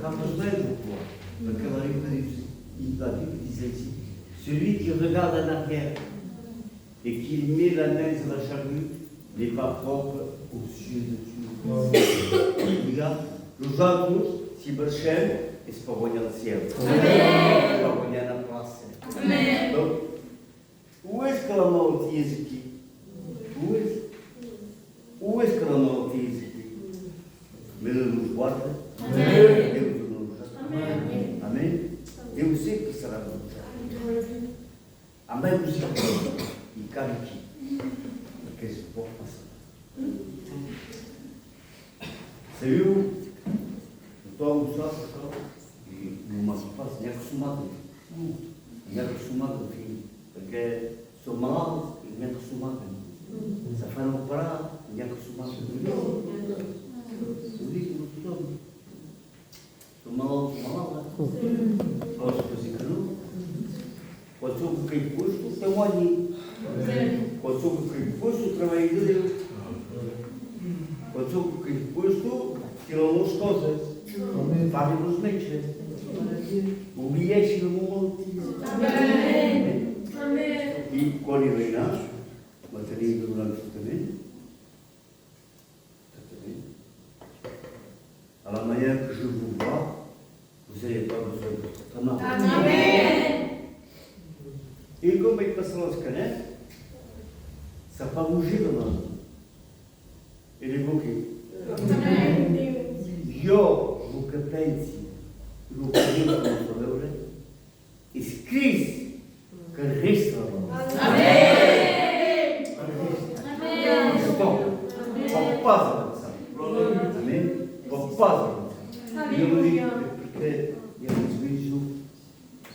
Carlos Velho, naquela Bíblia diz assim: celui qui regarde en arrière et qui met la main sur la charrue n'est pas propre aux yeux de Dieu. Regarde, nous autres, si marchamos, é para olhar no céu. É para olhar na praça. Donc, où est-ce que la mort est ici? Où est-ce que la mort est ici? Mais Deus nos guarda. Deus nos guarda. Amém? Deus sempre será conosco. Amém? E cabe aqui. Porque isso pode passar. Você viu? Eu estou a almoçar e numa espaço, nem acostumado. Nem acostumado, filho. Porque sou mal e nem acostumado. Se a não parar, nem acostumado. Eu digo, sou mal. Posso fazer que não? Quando sou que quem posto, tem um aninho. Quando sou que quem posto, trabalho de Deus. Quando sou que quem posto, tiram as coisas. Fazem os mexes. O bilhete no mundo. E quando eu venho lá, bateria durante também. À la manière que je vous vois, vous n'avez pas besoin de votre Amen. Et comme il passe dans ce canal, ça n'a pas bougé de main. Il est bloqué. Io, vous que pensi, vous que non sapete, è scritto che resta. Amen. Stop. Pas avançar. Amém? Pas avançar. E eu me digo, porque eu não vejo.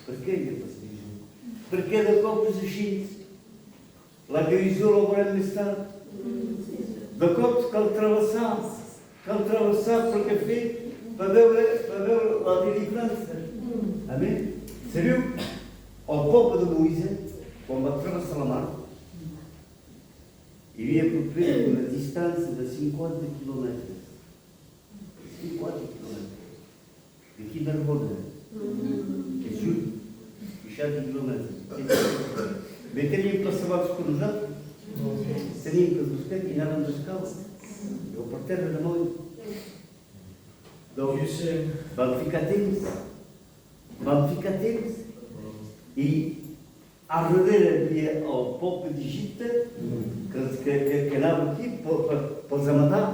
Perché io non vejo? Perché da copo si la guérison vorremmo stare. Da copo cal attraversare perché fait per avere la deliveranza. Amen? Sérieux? Au peuple de Moïse, quand on va traverser la mer, il y a à peu près une distance de 50 km. 50 km. De qui dans le monde? Et sur 50 km. Mais tenim passat per nosaltres, tenim que buscar i anàvem descalç, o per terra de moll. Doncs vam ficar temps, i a darrere hi havia el poble d'Egipte que anava aquí pels a matar.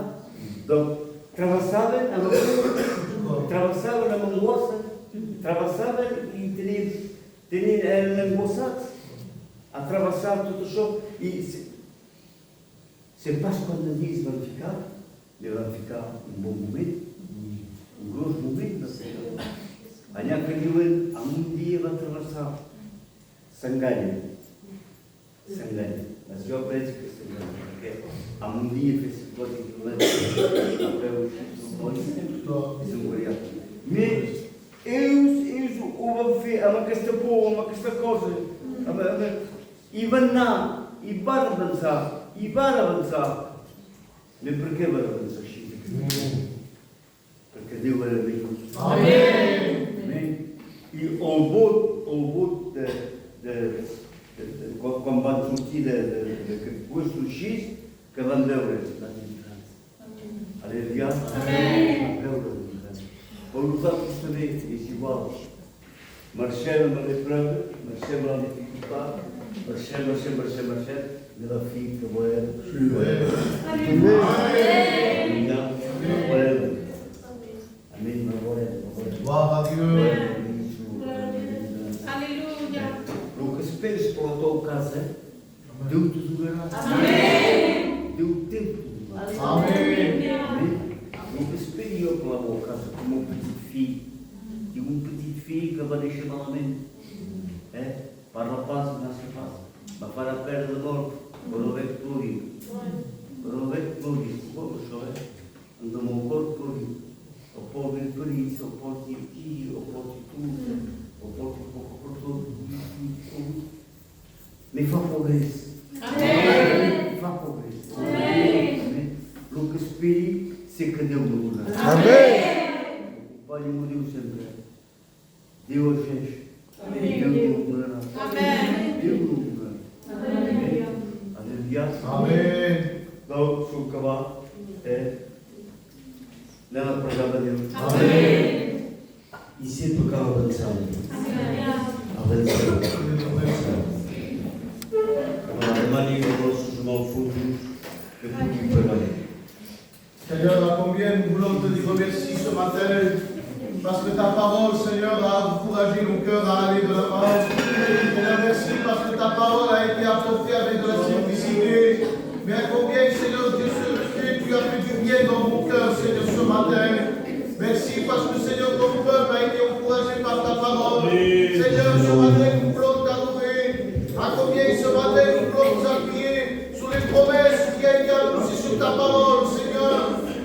Donc travessaven amb Atravessava na mangoça, atravessava e tinha engoçado, atravessava tudo o chão e se passa quando diz vai ficar um bom momento, um grosso momento, não sei. Aí aquele há um dia vai atravessar Sangalha, mas eu penso que Sangalha, porque há um dia fez 50 km até o mas eu vou ver uma questão boa, uma questão coisa, e vai avançar, mas por que vai avançar, Chico? Porque Deus era bem. Amém. E o voto quando vai sortir de posto do X, que vai dar lá em França. Aleluia. Amém. Pour nous tous também, é igual. Marcelo não é prova, Marcelo não é dificuldade, Marcelo, ela fica boa. Amém. Glória a Deus. Aleluia. O que esperas plantou casa, deu-te o lugar. Amém. Deu tempo. Amém. O que esperas eu plantou casa como um petit filho. E um petit filho que vai deixar malamente. Para a paz, não se faz. Mas para a perda da morte, para o ver que tudo. Para o ver que tudo. O povo chora. Anda um corpo tudo. O povo é por isso, o povo é aqui, o povo é tudo. O povo é por tudo. Me fa progresso. Amém. Fa progresso. Amém. O que espere, se que Deus não dá. Amém. O Pai me deu sempre. Deus fez. Amém. Deus não dá. Amém. Deus não dá. Aleluia. Aleluia. Amém. Então, se eu acabar, leva para a Deus. Amém. E se tocar avançado. Seigneur, à combien nous voulons te dire merci ce matin, parce que ta parole, Seigneur, a encouragé nos cœurs à aller de l'avant. Seigneur, merci parce que ta parole a été apportée avec de la simplicité. Mais à combien, Seigneur Dieu, tu as fait du bien dans mon cœur, Seigneur, ce matin. Merci parce que, Seigneur, ton peuple a été encouragé par ta parole. Seigneur, ce matin, nous voulons t'adorer. À combien ce matin, nous voulons nous appuyer sur les promesses qui ont été annoncées sur ta parole, Seigneur.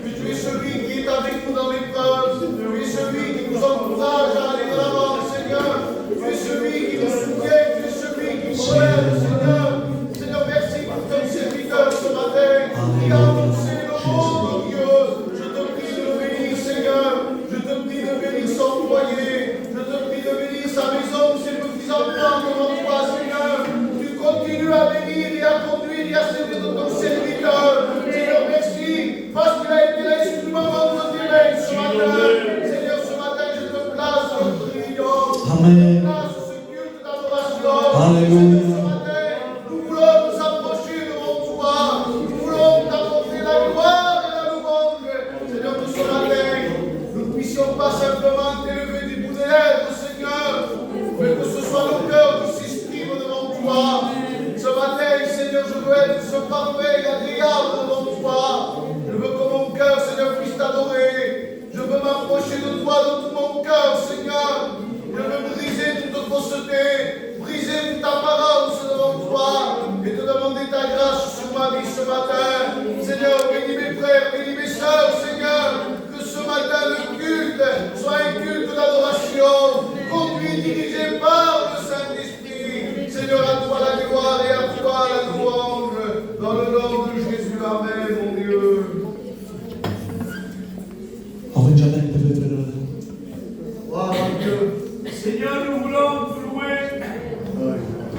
Que tu es celui qui est avec nous dans l'épreuve. Tu es celui qui nous encourage à aller de l'avant, Seigneur. Tu es celui qui nous soutient. Tu es celui qui nous relève, Seigneur. Seigneur, merci pour ton serviteur ce matin qui a annoncé le mot de Dieu. Je te prie de le bénir, Seigneur. Je te prie de bénir son foyer. Je te prie de bénir sa maison, ses petits-enfants devant toi, Seigneur. Tu continues à bénir et à conduire et à servir de ton serviteur. Seigneur, merci parce qu'il a été l'instrument entre tes mains ce matin. Seigneur, ce matin, je te place dans notre réunion. Amen. Je te place ce culte d'adoration. Alléluia. Seigneur, ce matin, nous voulons nous approcher devant toi. Nous voulons t'apporter la gloire et la louange. Seigneur, que ce matin, nous ne puissions pas simplement t'élever du bout des lèvres, Seigneur, mais que ce soit nos cœurs qui s'expriment devant toi. Ce matin, Seigneur, je veux être ce parfait et agréable devant toi. Je veux que mon cœur, Seigneur, puisse t'adorer. Je veux m'approcher de toi de tout mon cœur, Seigneur. Je veux briser toute fausseté, briser toute apparence devant toi et te demander ta grâce sur ma vie ce matin. Seigneur, bénis mes frères, bénis mes sœurs, Seigneur. Que ce matin, le culte soit un culte d'adoration, conduit, dirigé par le Saint-Esprit. Seigneur, à toi la gloire et à toi la louange. Dans le nom de Jésus, Amen, mon Dieu. Benjamin, peut-être. Gloire à Dieu. Seigneur, nous voulons te louer.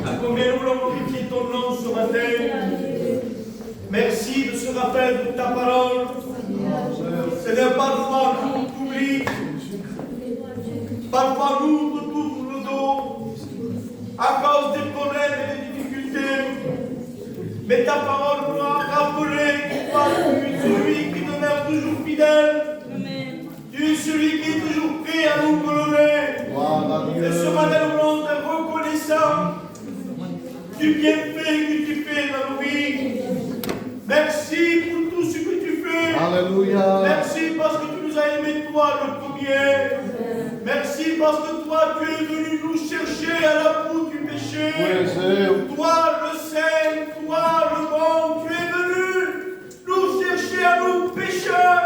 À combien nous voulons glorifier ton nom ce matin. Merci de ce rappel de ta parole. Seigneur, parfois nous t'oublions. Parfois nous te tournons le dos à cause des problèmes et des difficultés. Mais ta parole nous a rappelé que tu es celui qui demeure toujours fidèle. Tu es celui celui qui est toujours prêt à nous relever. Gloire à Et Dieu. ce matin, nous voulons te reconnaissant du bienfait que tu fais dans nos vies. Merci pour tout ce que tu fais. Alléluia. Merci parce que tu nous as aimés, toi, le premier. Merci parce que toi, tu es venu nous chercher à la bout du péché. Oui, c'est Toi, le Saint, toi, le bon, tu es venu nous chercher à nous pécheurs.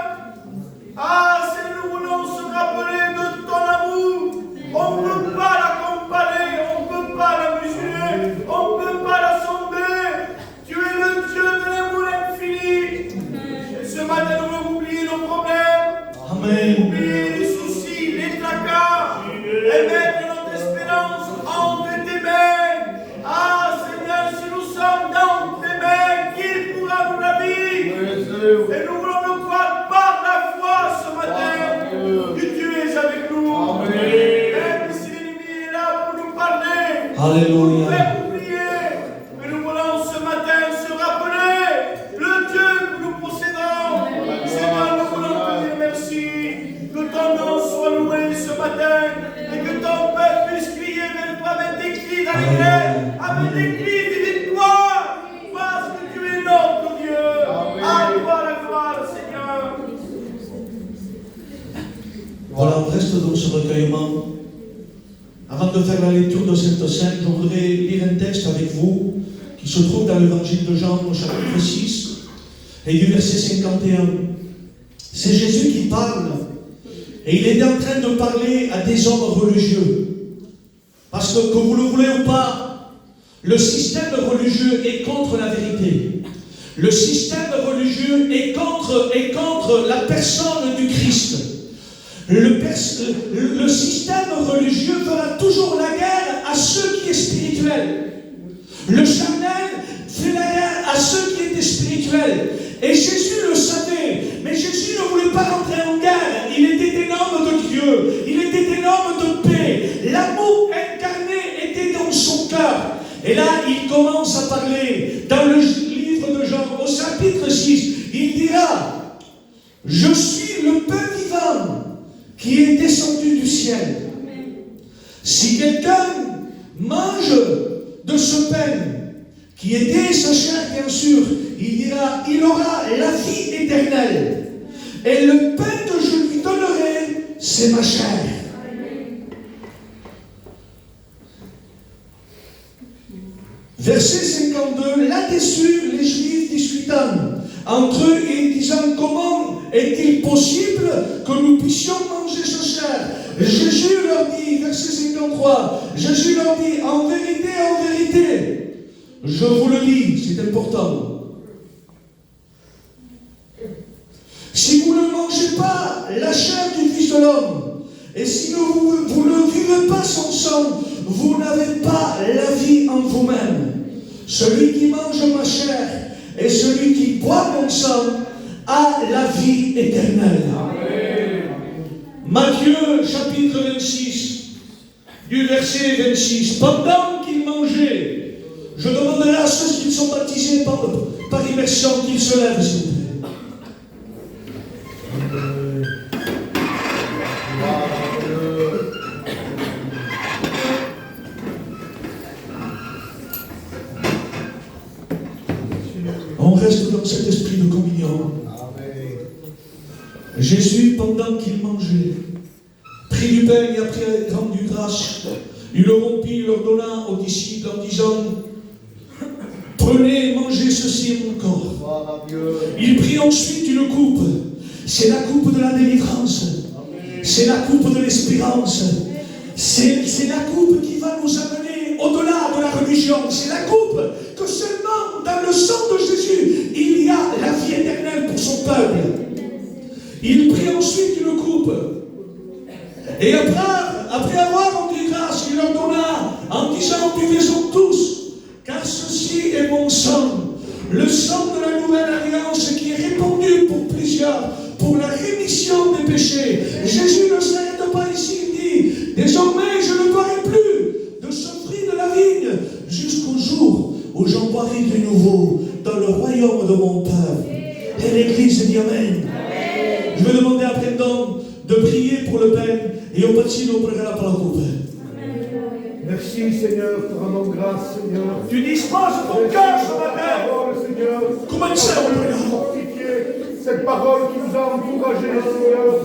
Ah, si nous voulons se rappeler de ton amour, on ne peut pas la comparer, on ne peut pas la mesurer, on ne peut pas la sonder. Tu es le Dieu de l'amour infini. Et ce matin, nous voulons oublier nos problèmes, Amen. oublier les soucis, les tracas, et mettre notre espérance entre tes mains. Ah, Seigneur, si nous sommes dans tes mains, qui pourra nous la vie? Et nous voulons le croire par la foi ce matin, que tu es avec nous. Amen. Même si l'ennemi est là pour nous parler, Alléluia. pour faire oublier, mais nous voulons ce matin se rappeler le Dieu que nous possédons. Seigneur, nous voulons te dire merci, que ton nom soit loué ce matin, et que ton peuple puisse crier vers toi avec des cris d'allégresse, avec des cris de victoire, parce que tu es notre Dieu. À toi la gloire, Seigneur. Voilà, on reste dans ce recueillement. Avant de faire la lecture de cette scène, je voudrais lire un texte avec vous qui se trouve dans l'évangile de Jean au chapitre 6 et du verset 51. C'est Jésus qui parle et il est en train de parler à des hommes religieux. Parce que vous le voulez ou pas, le système religieux est contre la vérité. Le système religieux est contre la personne du Christ. Le système religieux fera toujours la guerre à ceux qui est spirituel. Le charnel fait la guerre à ceux qui étaient spirituels. Et Jésus le savait, mais Jésus ne voulait pas rentrer en guerre. Il était un homme de Dieu, il était un homme de paix. L'amour incarné était dans son cœur. Et là, il commence à parler dans le livre de Jean, au chapitre 6. Il dira, je suis le pain vivant qui est descendu du ciel. Si quelqu'un mange de ce pain, qui était sa chair bien sûr, il dira, il aura la vie éternelle. Et le pain que je lui donnerai, c'est ma chair. Verset 52, là-dessus, les Juifs discutant entre eux et disant, comment est-il possible que nous puissions manger sa chair? Jésus leur dit, verset 53, Jésus leur dit, en vérité, je vous le dis, c'est important. Si vous ne mangez pas la chair du Fils de l'homme, et si vous ne vivez pas son sang, vous n'avez pas la vie en vous-même. Celui qui mange ma chair et celui qui boit mon sang a la vie éternelle. Amen. Matthieu chapitre 26, du verset 26. Pendant qu'ils mangeaient, je demanderai à ceux qui sont baptisés par immersion qu'ils se lèvent, s'il vous plaît. On reste dans cet esprit de communion. Jésus, pendant qu'il mangeait, prit du pain et après rendu grâce, il le rompit, il leur donna aux disciples en disant, prenez et mangez ceci en mon corps. Il prit ensuite une coupe. C'est la coupe de la délivrance. C'est la coupe de l'espérance. C'est la coupe qui va nous amener au-delà de la religion. C'est la coupe que seulement dans le sang de Jésus, il y a la vie éternelle pour son peuple. Il prit ensuite une coupe. Et après avoir rendu grâce, il leur donna en disant, buvez-en tous, car ceci est mon sang, le sang de la nouvelle alliance qui est répandu pour plusieurs, pour la rémission des péchés. Jésus ne s'arrête pas ici, il dit, désormais je ne boirai plus de ce fruit de la vigne jusqu'au jour où j'en boirai de nouveau dans le royaume de mon Père. Et l'Église dit Amen. Je vais demander à Brendan de prier Merci Seigneur, te rendons grâce Seigneur. Tu disposes ton cœur ce matin. Parole Seigneur. Come c'è un Fortifier cette parole qui nous a encouragés Seigneur.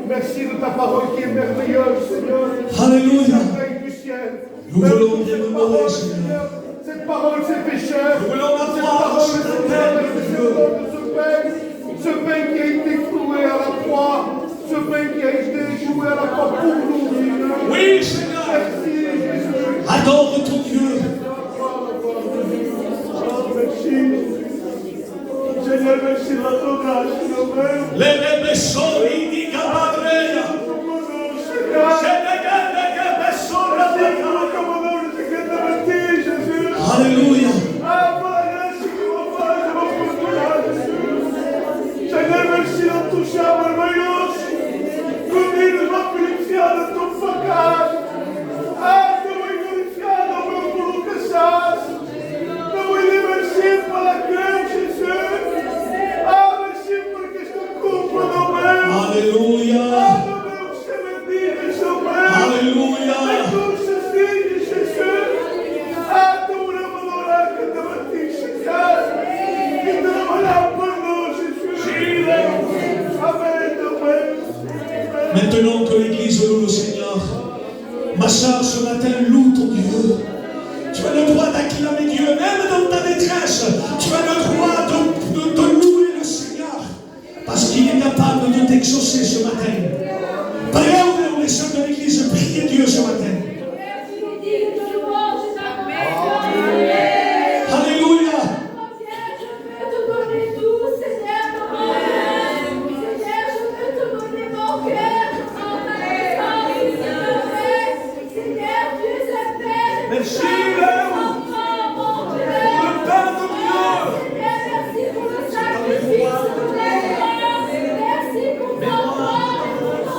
Merci de ta parole qui est merveilleuse Seigneur. Alléluia. Règne du ciel. Nous Même voulons cette te parole, louer, Seigneur. Cette parole c'est pécheur. Nous voulons la Cette gloire, parole Seigneur. c'est ce pain qui a été cloué à la croix. Ce pain qui a été cloué à la croix pour nous Seigneur. Oui, Seigneur. Merci Jésus. Adore ton Dieu. Merci. Seigneur, merci de la grâce, Seigneur. Le rebessori di Calabria. Alléluia. Seigneur, merci de toucher à merveilleuse. Conduis nos purifier de ton facage. Ah, te voy glorifier dans mon boulot que ça. Te voy dire merci pour la crème, Jésus. Ah, merci pour que je te couvre dans mes. Alléluia. Alléluia. Maintenant que l'Église loue le Seigneur, ma soeur, ce matin, loue ton Dieu. Tu as le droit d'acclamer Dieu, même dans ta détresse. Tu as le droit de louer le Seigneur, parce qu'il est capable de t'exaucer ce matin. Prions les sœurs de l'Église, priez Dieu ce matin. Alléluia. Merci, le Père de Dieu. Merci pour le sacrifice de merci pour ton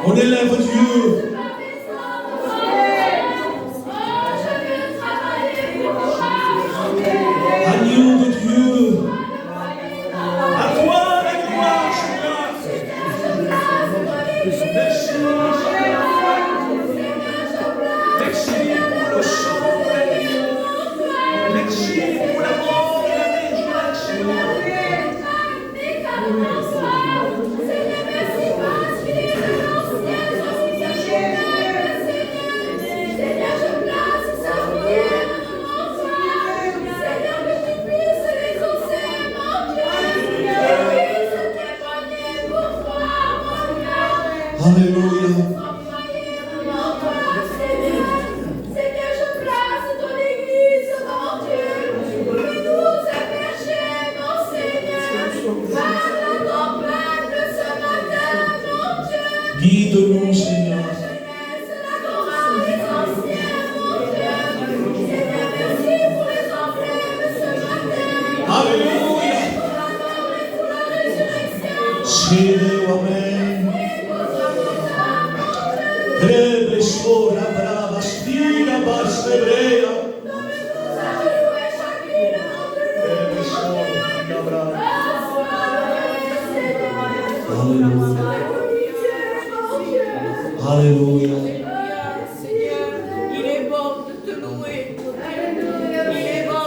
On élève Dieu. Agneau de Dieu. À toi la gloire, Seigneur. Merci. Merci pour le sang de la vie. Merci pour l'amour et la résurrection. Alléluia. Seigneur, je place ton église, mon Dieu, qui nous a péchés, mon Seigneur. Parle à ton peuple ce matin, mon Dieu. Guide-nous, Seigneur. La jeunesse, la chorale, les anciens, mon Dieu. Seigneur, merci pour les emblèmes ce matin. Alléluia. Pour la mort et pour la résurrection. Seigneur, Amen. Grebe sora brava sfida bastebrea. Alléluia. Il est bon de te louer. Il est bon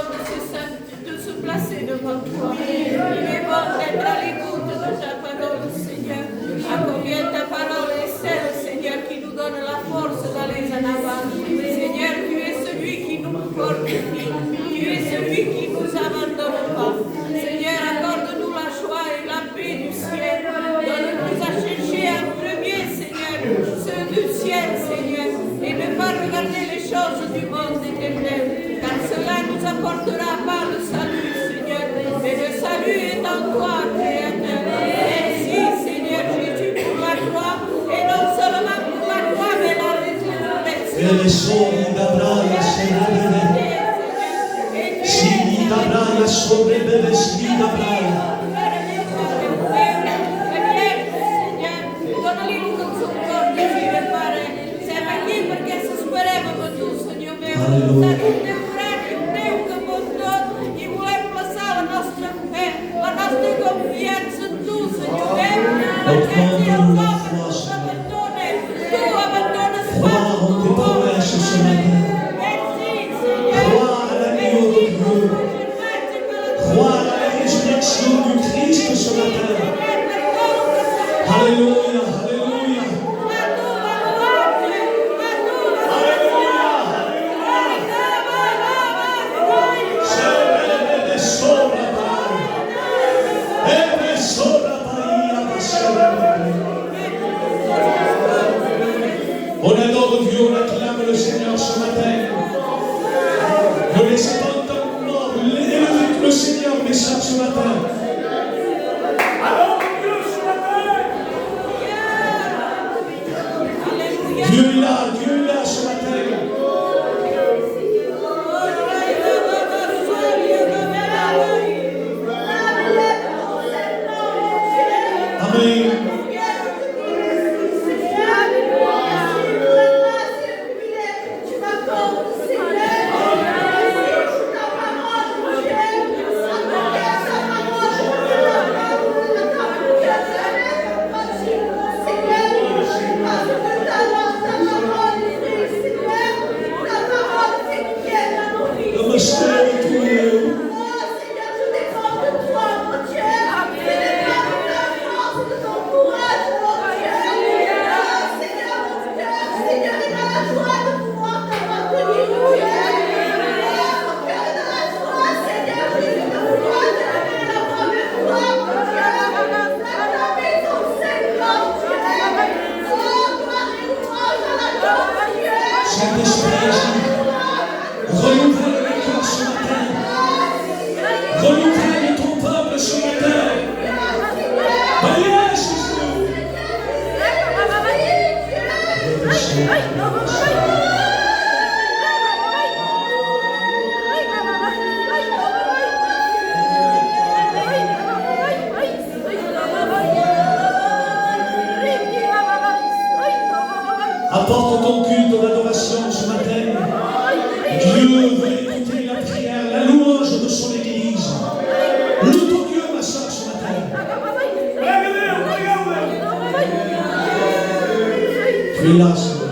de se placer devant toi. Il est bon d'être à l'écoute de ta parole, Seigneur. À combien ta parole est celle, Seigneur, qui nous donne la force d'aller en avant. Seigneur, tu es celui qui nous fortifie. Tu es celui qui nous abandonne pas. Seigneur, accorde-nous la joie et la paix du ciel. Donne-nous à chercher en premier, Seigneur, ceux du ciel, Seigneur, et ne pas regarder les choses du monde éternel, car cela ne nous apportera pas le salut, Seigneur, mais le salut est en toi, Créateur. Merci, Seigneur Jésus, pour la croix, et non seulement pour la croix, mais la résurrection. E le soli d'Abraia se Sidi d'Abraia sorebebe sfida Abraia. Alleluia. Seigneur ce matin. Ne laissez pas entendre élevez le Seigneur message ce matin. Alors Dieu ce matin. Dieu est là ce matin. Amen. Apporte ton culte en adoration ce matin. Dieu veut écouter la prière, la louange de son Église. Loue ton Dieu, ma soeur, ce matin. Tu es là, Seigneur.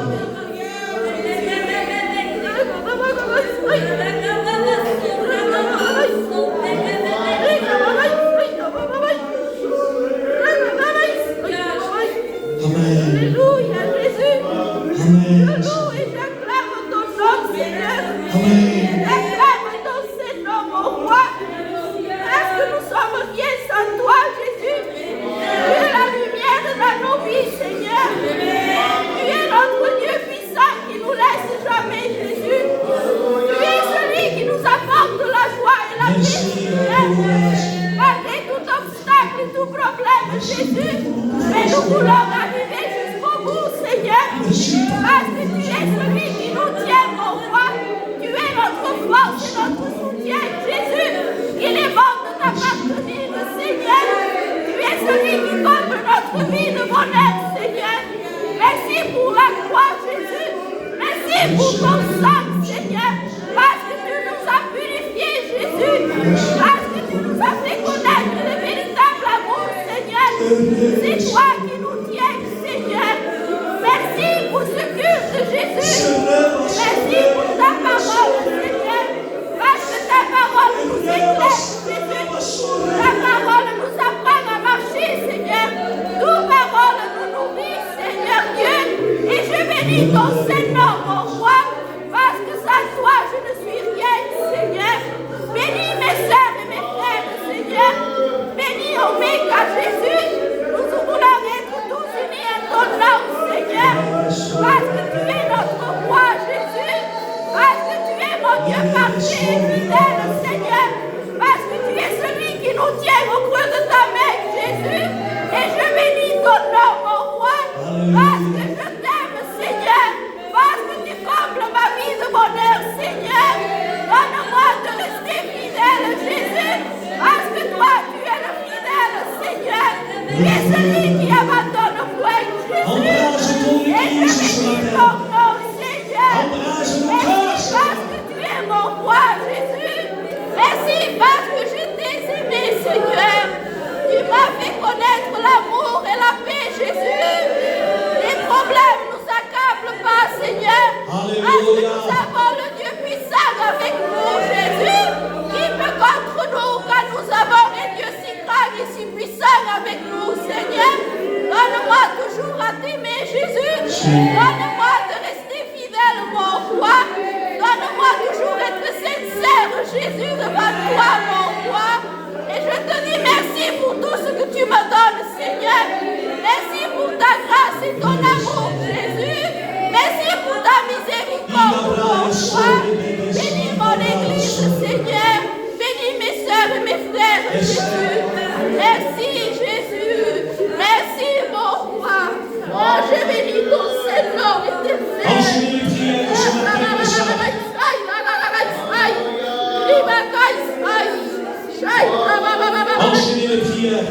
Merci pour ta grâce et ton amour, Jésus. Merci pour ta miséricorde. mon roi. Bénis mon église, Seigneur. Bénis mes sœurs et mes frères, Jésus. Merci, Jésus. Merci, mon roi. Oh, je bénis ton Seigneur éternel. Enchaînez les prières ce matin, mes sœurs. Enchaînez les prières.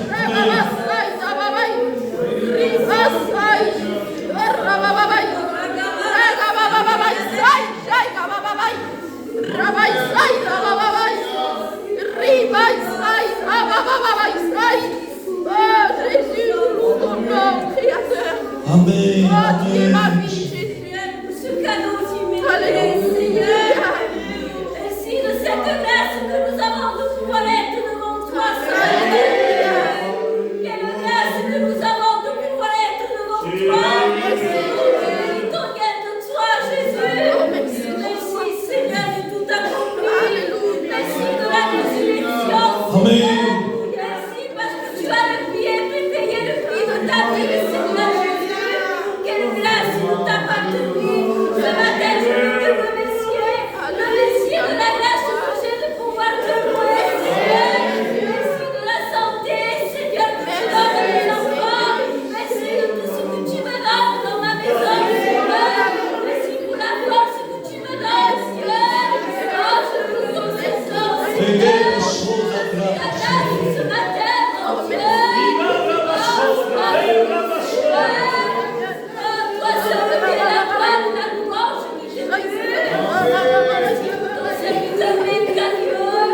Jésus, ton nom, Créateur. Amen. Oh, tu es ma Amen. vie, Jésus. Ce cadeau si mérité, Alléluia. Seigneur. Merci de cette grâce que nous avons de pouvoir être devant toi, Seigneur. Quelle grâce que nous avons de pouvoir être devant toi. Ton gain de toi, Jésus. Merci, Seigneur, de tout accompli. Merci de la résurrection. Amen. Merci parce que tu as le prix payé le prix de ta vie, Seigneur Jésus. Quelle grâce nous t'appartenait. Ce matin, je veux te remercier. Merci de la grâce que j'ai de pouvoir te louer, Seigneur. Merci de la santé, Seigneur, que tu donnes à mes enfants. Merci de tout ce que tu me donnes dans ma maison, Seigneur. Merci pour la force que tu me donnes, Seigneur. Oh, je vous remercie, Seigneur. Ce matin, mon Dieu. Toi seul es la gloire, la louange qui Jésus. Ton serviteur médiateur,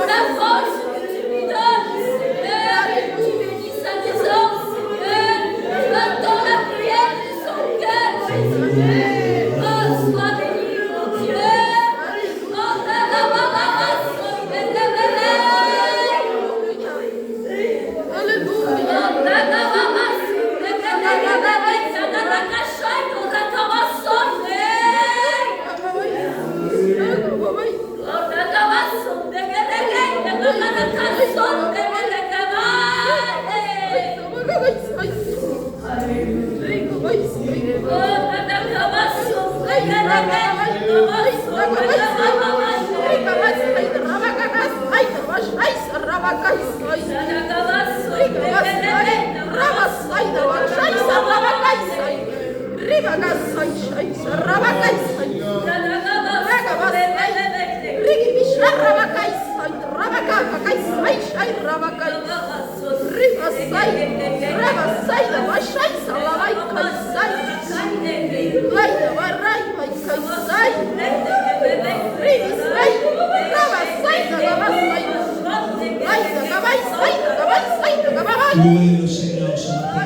la force que tu lui donnes, Seigneur. Tu bénis sa maison, Seigneur. Tu entends la prière de son cœur, Jésus. Oh, sois béni, mon Dieu. Oh, la maman, Louez le Seigneur ce matin.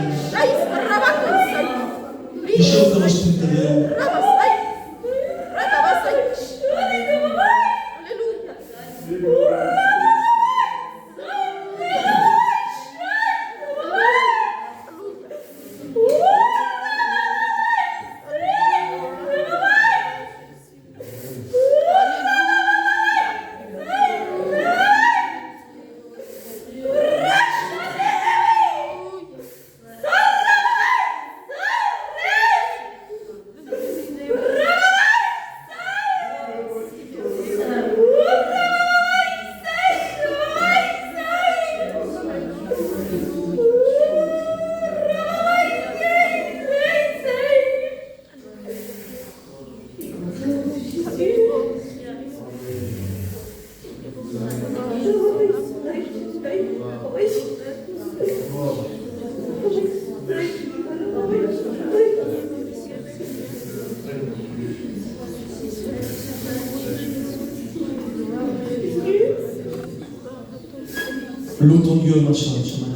Et chante dans l'esprit de Dieu. Loue ton Dieu, ma soeur, ce matin.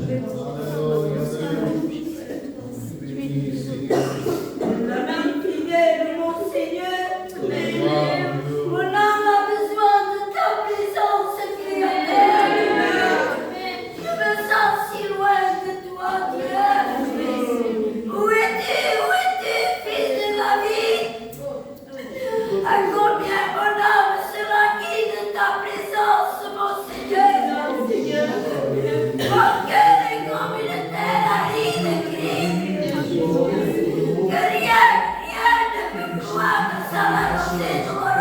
Mon Seigneur, mon âme a besoin de ta présence, Créateur. Je me sens si loin de toi, Dieu. Où es-tu, fils de ma vie? À combien mon âme se languit de ta présence, mon Seigneur? Mon cœur est comme une terre aride et grise. Que rien ne peut croire sa volonté de mon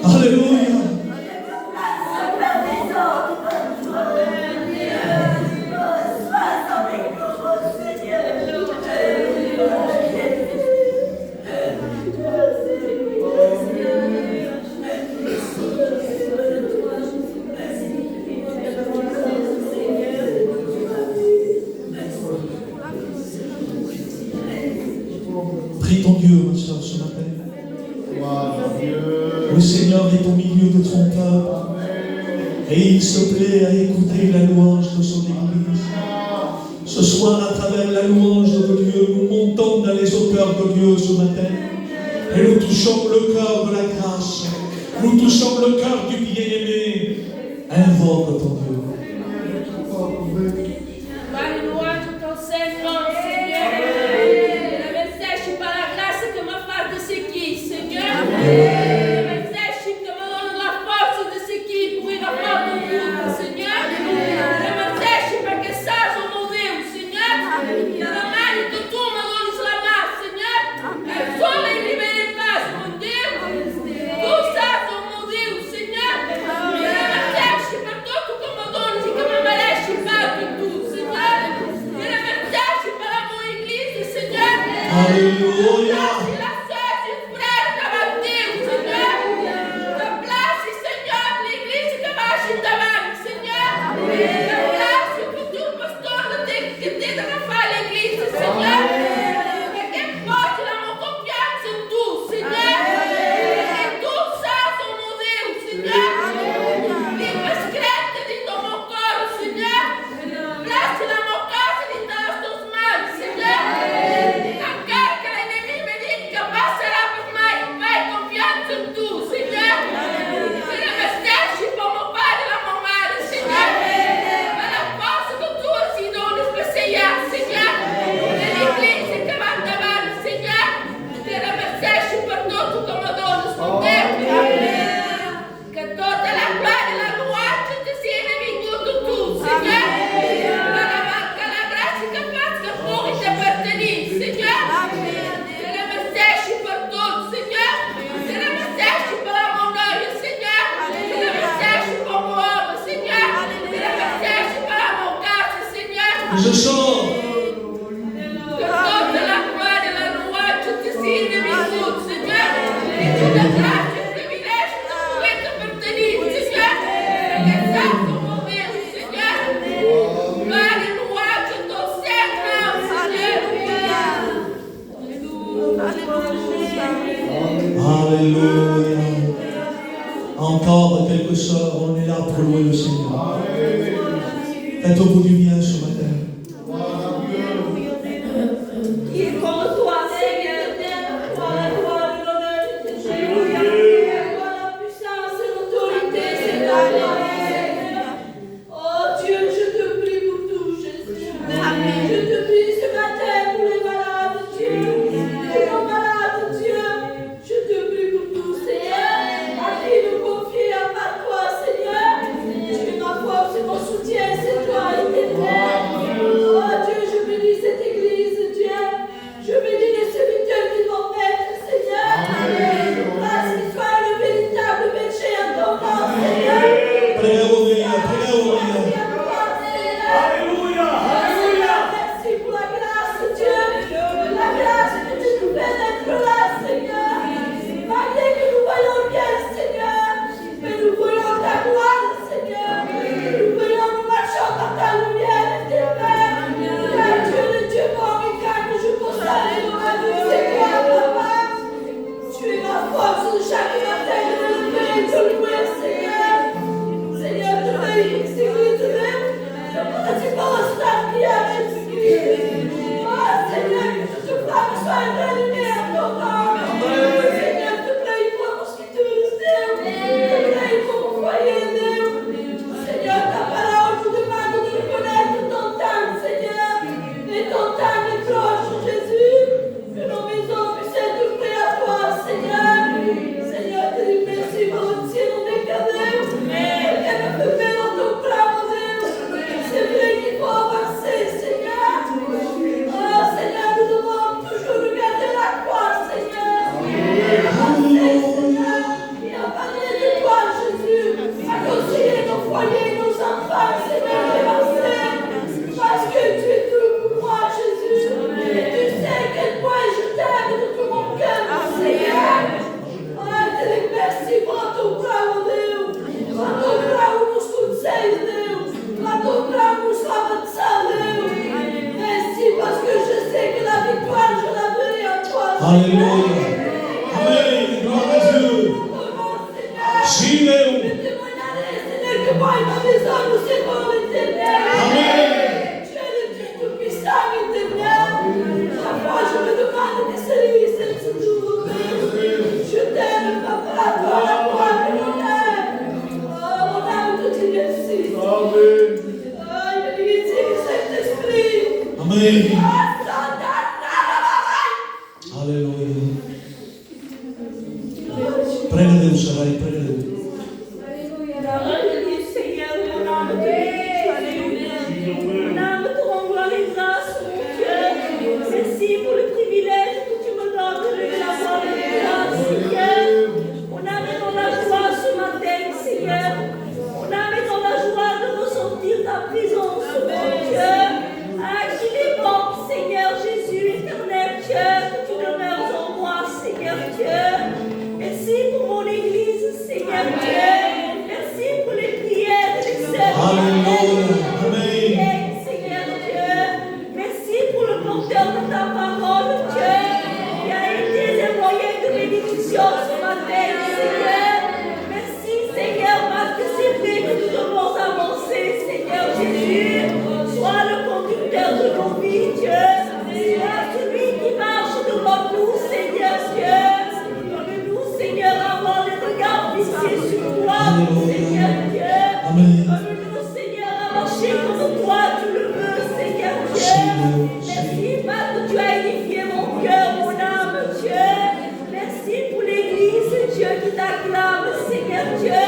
Alléluia. Prie ton Dieu, ma soeur, ce matin. Le Seigneur est au milieu de ton peuple et il se plaît à écouter la louange de son Église. Ce soir, à travers la louange de Dieu, nous montons dans les hauteurs de Dieu ce matin et nous touchons le cœur de la grâce. Nous touchons le cœur du bien-aimé. Invoque ton Dieu. Alléluia. Je sors. Alléluia. Encore quelques sœurs, on est là pour louer le Seigneur. Faites-vous du bien ce matin. Qui est comme toi, Seigneur, toi la gloire et l'honneur, Alléluia. Toi la puissance et l'autorité, Seigneur. Oh Dieu, je te prie pour tout, Jésus. Amen. Je te prie ce matin pour les malades, Dieu. Pour nos malades, Dieu. Je te prie pour tout, Seigneur. À qui nous confier à part toi, Seigneur. Tu es ma force et mon soutien, c'est toi. Jai, pregăreu. Alléluia, Seigneur, mon âme te bénit. Alléluia. Mon âme te rend gloire et grâce, mon Dieu. Merci pour le privilège que tu me donnes de la gloire et de grâce, Seigneur. Mon âme est dans la joie ce matin, Seigneur. Mon âme est dans la joie de ressentir ta présence, mon Dieu. Ah, qu'il est bon, Seigneur Jésus, éternel Dieu, que tu demeures en moi, Seigneur Dieu. Merci pour mon Église, Seigneur Dieu. Merci pour les prières des sœurs. Alléluia. Amen. Seigneur Dieu. Merci pour le porteur de ta parole, Dieu, qui a été un moyen de bénédiction ce matin, Seigneur. Merci, Seigneur, parce que c'est vrai que nous devons avancer, Seigneur Jésus. Sois le conducteur de nos vies, Dieu. Sois celui qui marche devant nous, Seigneur Dieu. Donne-nous, Seigneur, avoir les regards fixés sur toi, Seigneur Dieu. Amen. Donne-nous, Seigneur, à marcher comme toi, tu le veux, Seigneur Dieu. Merci parce que tu as édifié mon cœur, mon âme, Dieu. Merci pour l'Église, Dieu, qui t'acclame, Seigneur Dieu,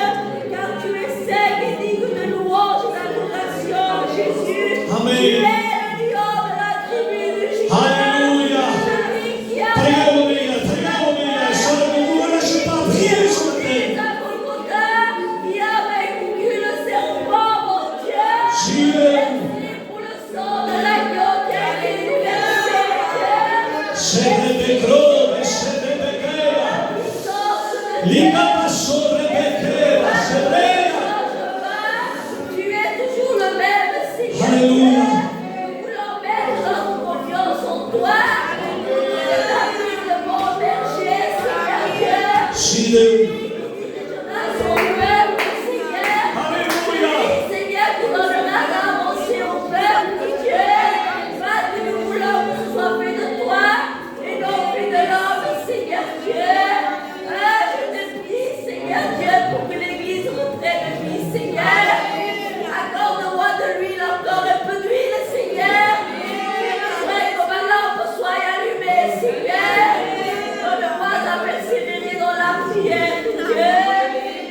car tu es saint et digne de louange et d'adoration, Jésus. Amen. Tu es le lion de la tribu de Juda. Alléluia. Celui qui a Priez, salvez-vous, ne lâchez pas, priez ce matin. qui a vaincu le serpent, mon Dieu. Merci pour le sang de l'agneau qui a été versé, Dieu. C'est des gros, c'est des béquets. L'Iba passo rebecche, c'est vrai. Tu es toujours le même, Seigneur. Alléluia. Nous voulons mettre notre confiance en toi. Nous t'établir le bon berger, Seigneur Dieu. Alléluia. Son peuple, Seigneur. Alléluia. Seigneur, tu donneras d'avancer au peuple, Dieu. Parce que nous voulons que ce soit fait de toi et non fait de l'homme, Seigneur Dieu. Ah, je te prie, Seigneur Dieu, pour que l'Église reprenne vie, Seigneur. Accorde-moi de l'huile, encore un peu d'huile, Seigneur. Que ma lampe soit allumée, Seigneur. Donne-moi à persévérer dans la prière, Dieu.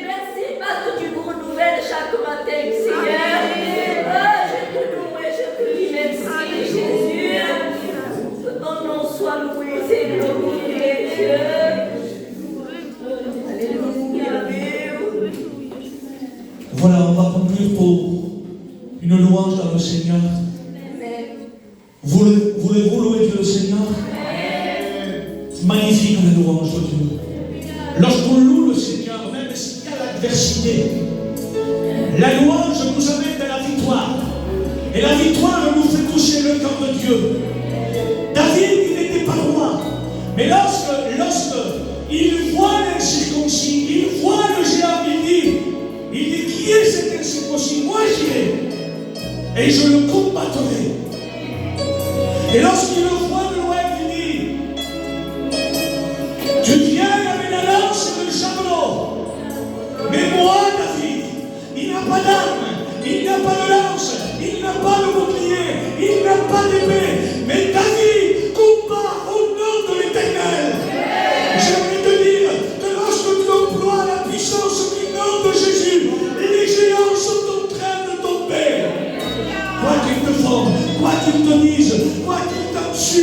Merci parce que tu nous renouvelles chaque matin, Seigneur. Ah, je te loue et je te dis merci, Jésus. Que ton nom soit loué, c'est glorifié, Dieu. Alléluia. Voilà, on va conclure pour une louange dans le Seigneur. Amen. Voulez-vous louer Dieu le Seigneur? C'est magnifique la louange de Dieu. Lorsqu'on loue le Seigneur, même s'il y a l'adversité, la louange nous amène à la victoire. Et la victoire nous fait toucher le cœur de Dieu. David, il n'était pas roi. Mais lorsque il voit l'incirconcis, il voit le géant, il dit qui est cet incirconcis? Moi j'irai. Et je le combattrai. Et lorsqu'il le voit de loin, il dit tu viens avec la lance et le javelot. Mais moi, David, il n'a pas d'arme, il n'a pas de lance, il n'a pas de bouclier, il n'a pas d'épée. Mais David combat au nom de l'Éternel. J'aimerais te dire que lorsque tu emploies la puissance du nom de Jésus, les géants sont en train de tomber. Quoi qu'ils te font, quoi qu'ils te disent, quoi qu'ils t'insultent,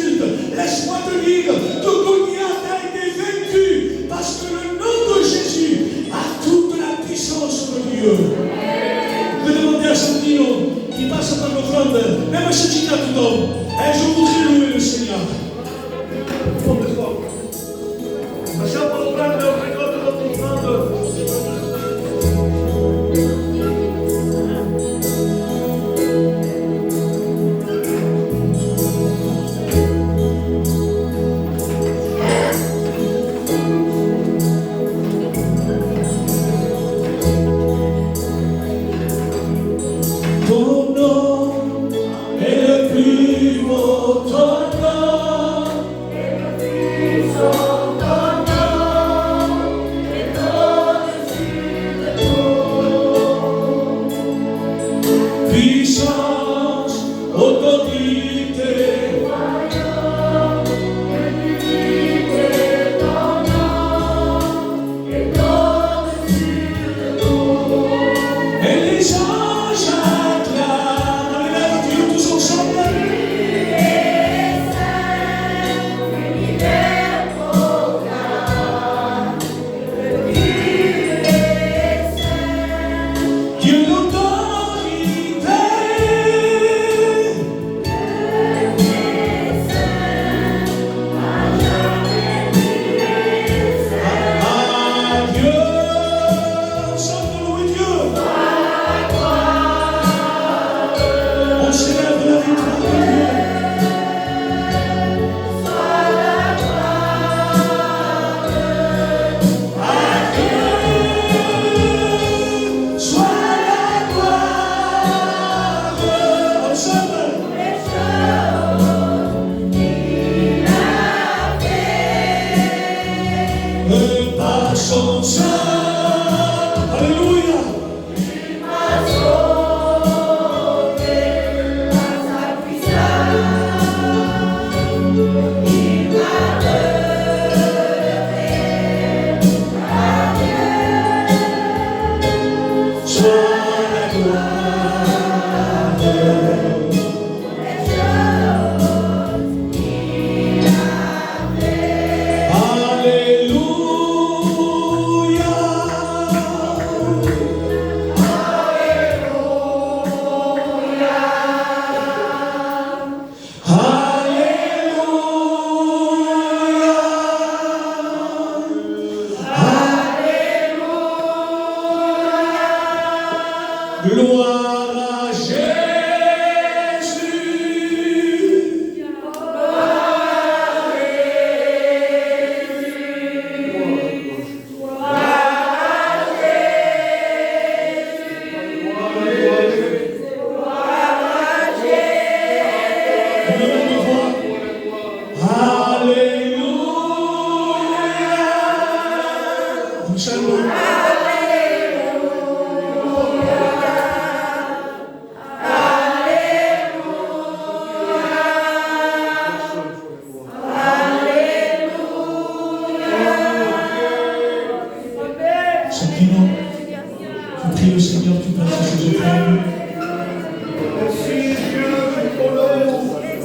Gloire à Jésus.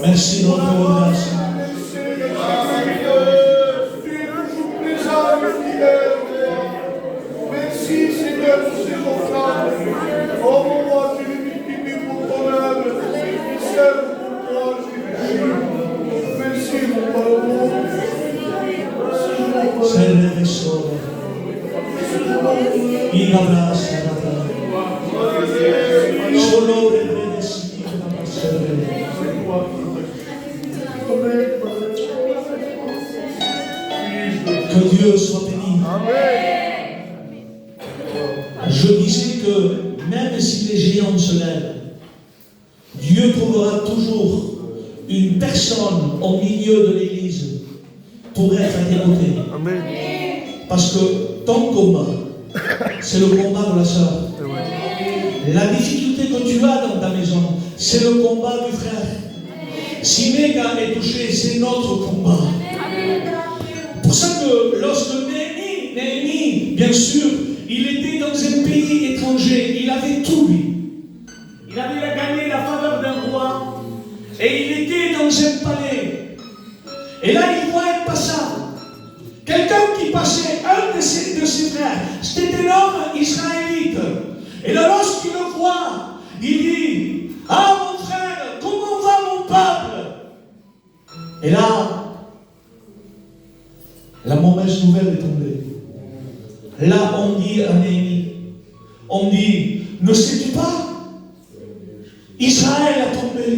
Merci notre grâce. Merci Seigneur pour ces jours-là. Oh mon roi, tu les multiplies pour ton âme. Seigneur, pour toi, Jésus. Merci mon pardon. Serve e solo. In abbraccio, solo reprendesi da passare. Que Dieu soit béni. Je disais que même si les géants se lèvent, Dieu trouvera toujours une personne au milieu de l'église pour être à tes côtés. Parce que ton combat, c'est le combat de la sœur. La difficulté que tu as dans ta maison, c'est le combat du frère. Si Méga est touché, c'est notre combat. Pour ça que lorsque Néhémie, bien sûr, il était dans un pays étranger, il avait tout lui. Il avait gagné la faveur d'un roi et il était dans un palais. Et là, il voit un passage. Quelqu'un qui passait, un de ses frères, c'était un homme israélite. Et là, lorsqu'il le voit, il dit, « Ah, mon frère, comment va mon peuple ?» Et là, la mauvaise nouvelle est tombée. Là, on dit à Néhémie, on dit, ne sais-tu pas? Israël a tombé.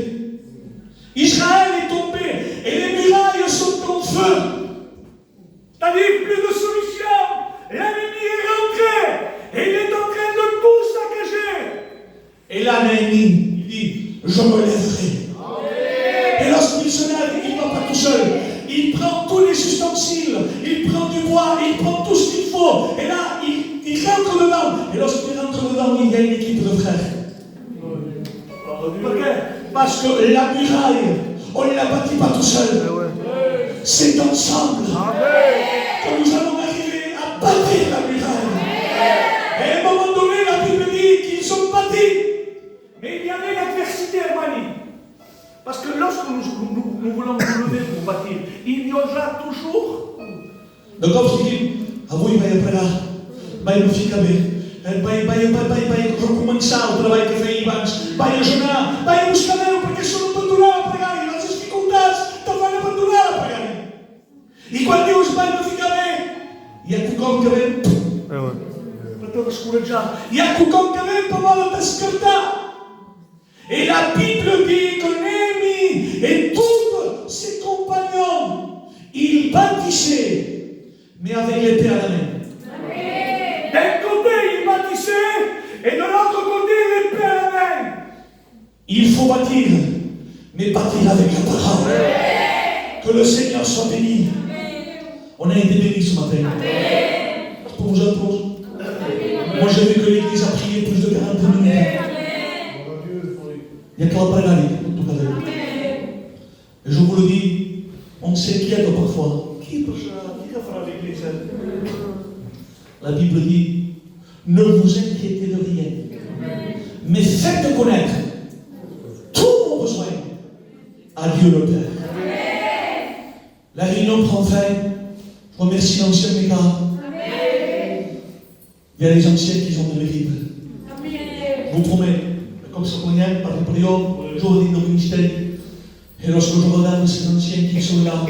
Israël est tombé et les murailles sont en feu. C'est-à-dire plus de solution. L'ennemi est rentré et il est en train de tout saccager. Et là, Néhémie, il dit, je me lèverai. Et lorsqu'il se lève, il ne va pas tout seul. Il prend tous les ustensiles, il prend du bois, il prend tout ce qu'il faut. Et là, il rentre dedans. Et lorsqu'il rentre dedans, il y a une équipe de frères. Pourquoi? Parce que la muraille, on ne l'a bâtie pas tout seul. C'est ensemble que nous allons arriver à bâtir la muraille. Et à un moment donné, la Bible dit qu'ils sont bâtis. Mais il y avait l'adversité, Hermanie. Parce que lorsque nous voulons nous lever pour bâtir, il y aura toujours. Donc, comme je dis, avui vai pregar, vai no ficar bé, vai recomençar el treball que feia abans, vai ajudar, vai buscar Déu, perquè això no pot durar a pregar, i les dificultats te'l van abandonar a pregar. I quan dius vai no ficar bé, hi ha quelcom que ve per te descoratjar, hi ha quelcom que ve per voler descartar. Et la Bible dit que Néhémie et tous ses compagnons, ils bâtissaient, mais avec l'épée à la main. D'un côté, ils bâtissaient, et de l'autre côté, l'épée à la main. Il faut bâtir, mais bâtir avec la parole. Que le Seigneur soit béni. On a été bénis ce matin. Pour vous applaudir. Moi, j'ai vu que l'Église a prié plus de 40 minutes. Il y a qu'à prégarer, en tout cas. Et je vous le dis, on s'inquiète parfois. Qui va faire l'église? La Bible dit, ne vous inquiétez de rien, mais faites connaître tous vos besoins à Dieu le Père. La réunion prend fin. Je remercie l'ancien Méga. Il y a les anciens qui ont de mérite. Je vous promets. Comme ce qu'on aime par le période, le jour du ministère. Et lorsque je regarde ces anciens qui sont là,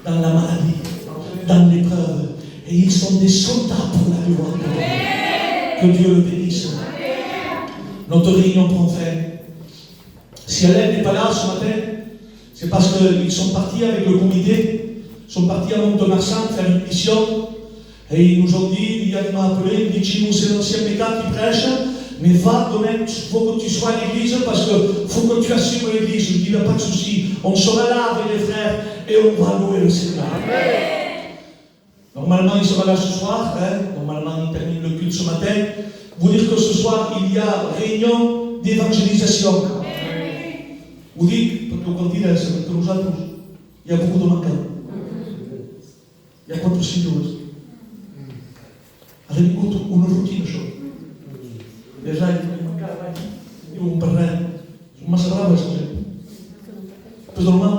dans la maladie, dans l'épreuve, et ils sont des soldats pour la gloire de Dieu. Que Dieu le bénisse. notre réunion prend fin. Si Alain n'est pas là ce matin, c'est parce qu'ils sont partis avec le comité, ils sont partis à Mont-de-Marsan faire une mission, et ils nous ont dit, Yann m'a appelé, il dit, Chino, c'est l'ancien méca qui prêche, mais va demain, il faut que tu sois à l'église parce qu'il faut que tu assumes l'église. Je dis, il n'y a pas de souci, on sera là avec les frères et on va louer le Seigneur. Normalement, il sera là ce soir, normalement, il termine le culte ce matin. Vous dire que ce soir, il y a réunion d'évangélisation. Vous dites, parce qu'on dit, c'est nous a tous. Il y a beaucoup de manquants. Il y a 400 jours. Avec une routine chose. Déjà, il y a un parrain. C'est massa brava, cette gente. Poi domani,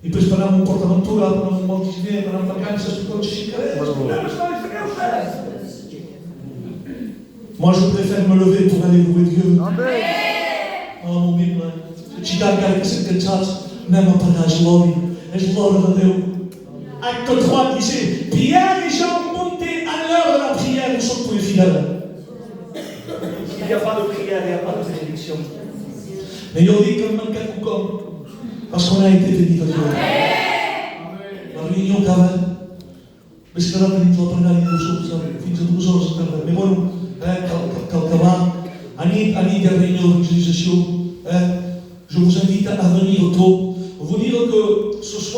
e poi speriamo un portaventura, un multicinema, una vacanza su col cicarello. Moi, je préfère me lever pour aller louer Dieu. Oh, mon Bible. Ci dà che se pensasse, andiamo a parlare slori, e slori da Dio. Acte 3 disait, Pierre et Jean montaient à l'heure de la prière sotto les fidèles. Il n'y a pas de prière, il n'y a pas de bénédiction. Mais il dit qu'il manque un coup parce qu'on a été béni de Dieu. La réunion cavale. Mais c'est là que nous allons parler de choses, fins a 2 heures. Mais bon, calcava, année de réunion d'évangélisation, je vous invite à venir tôt. Vous dire que ce soir,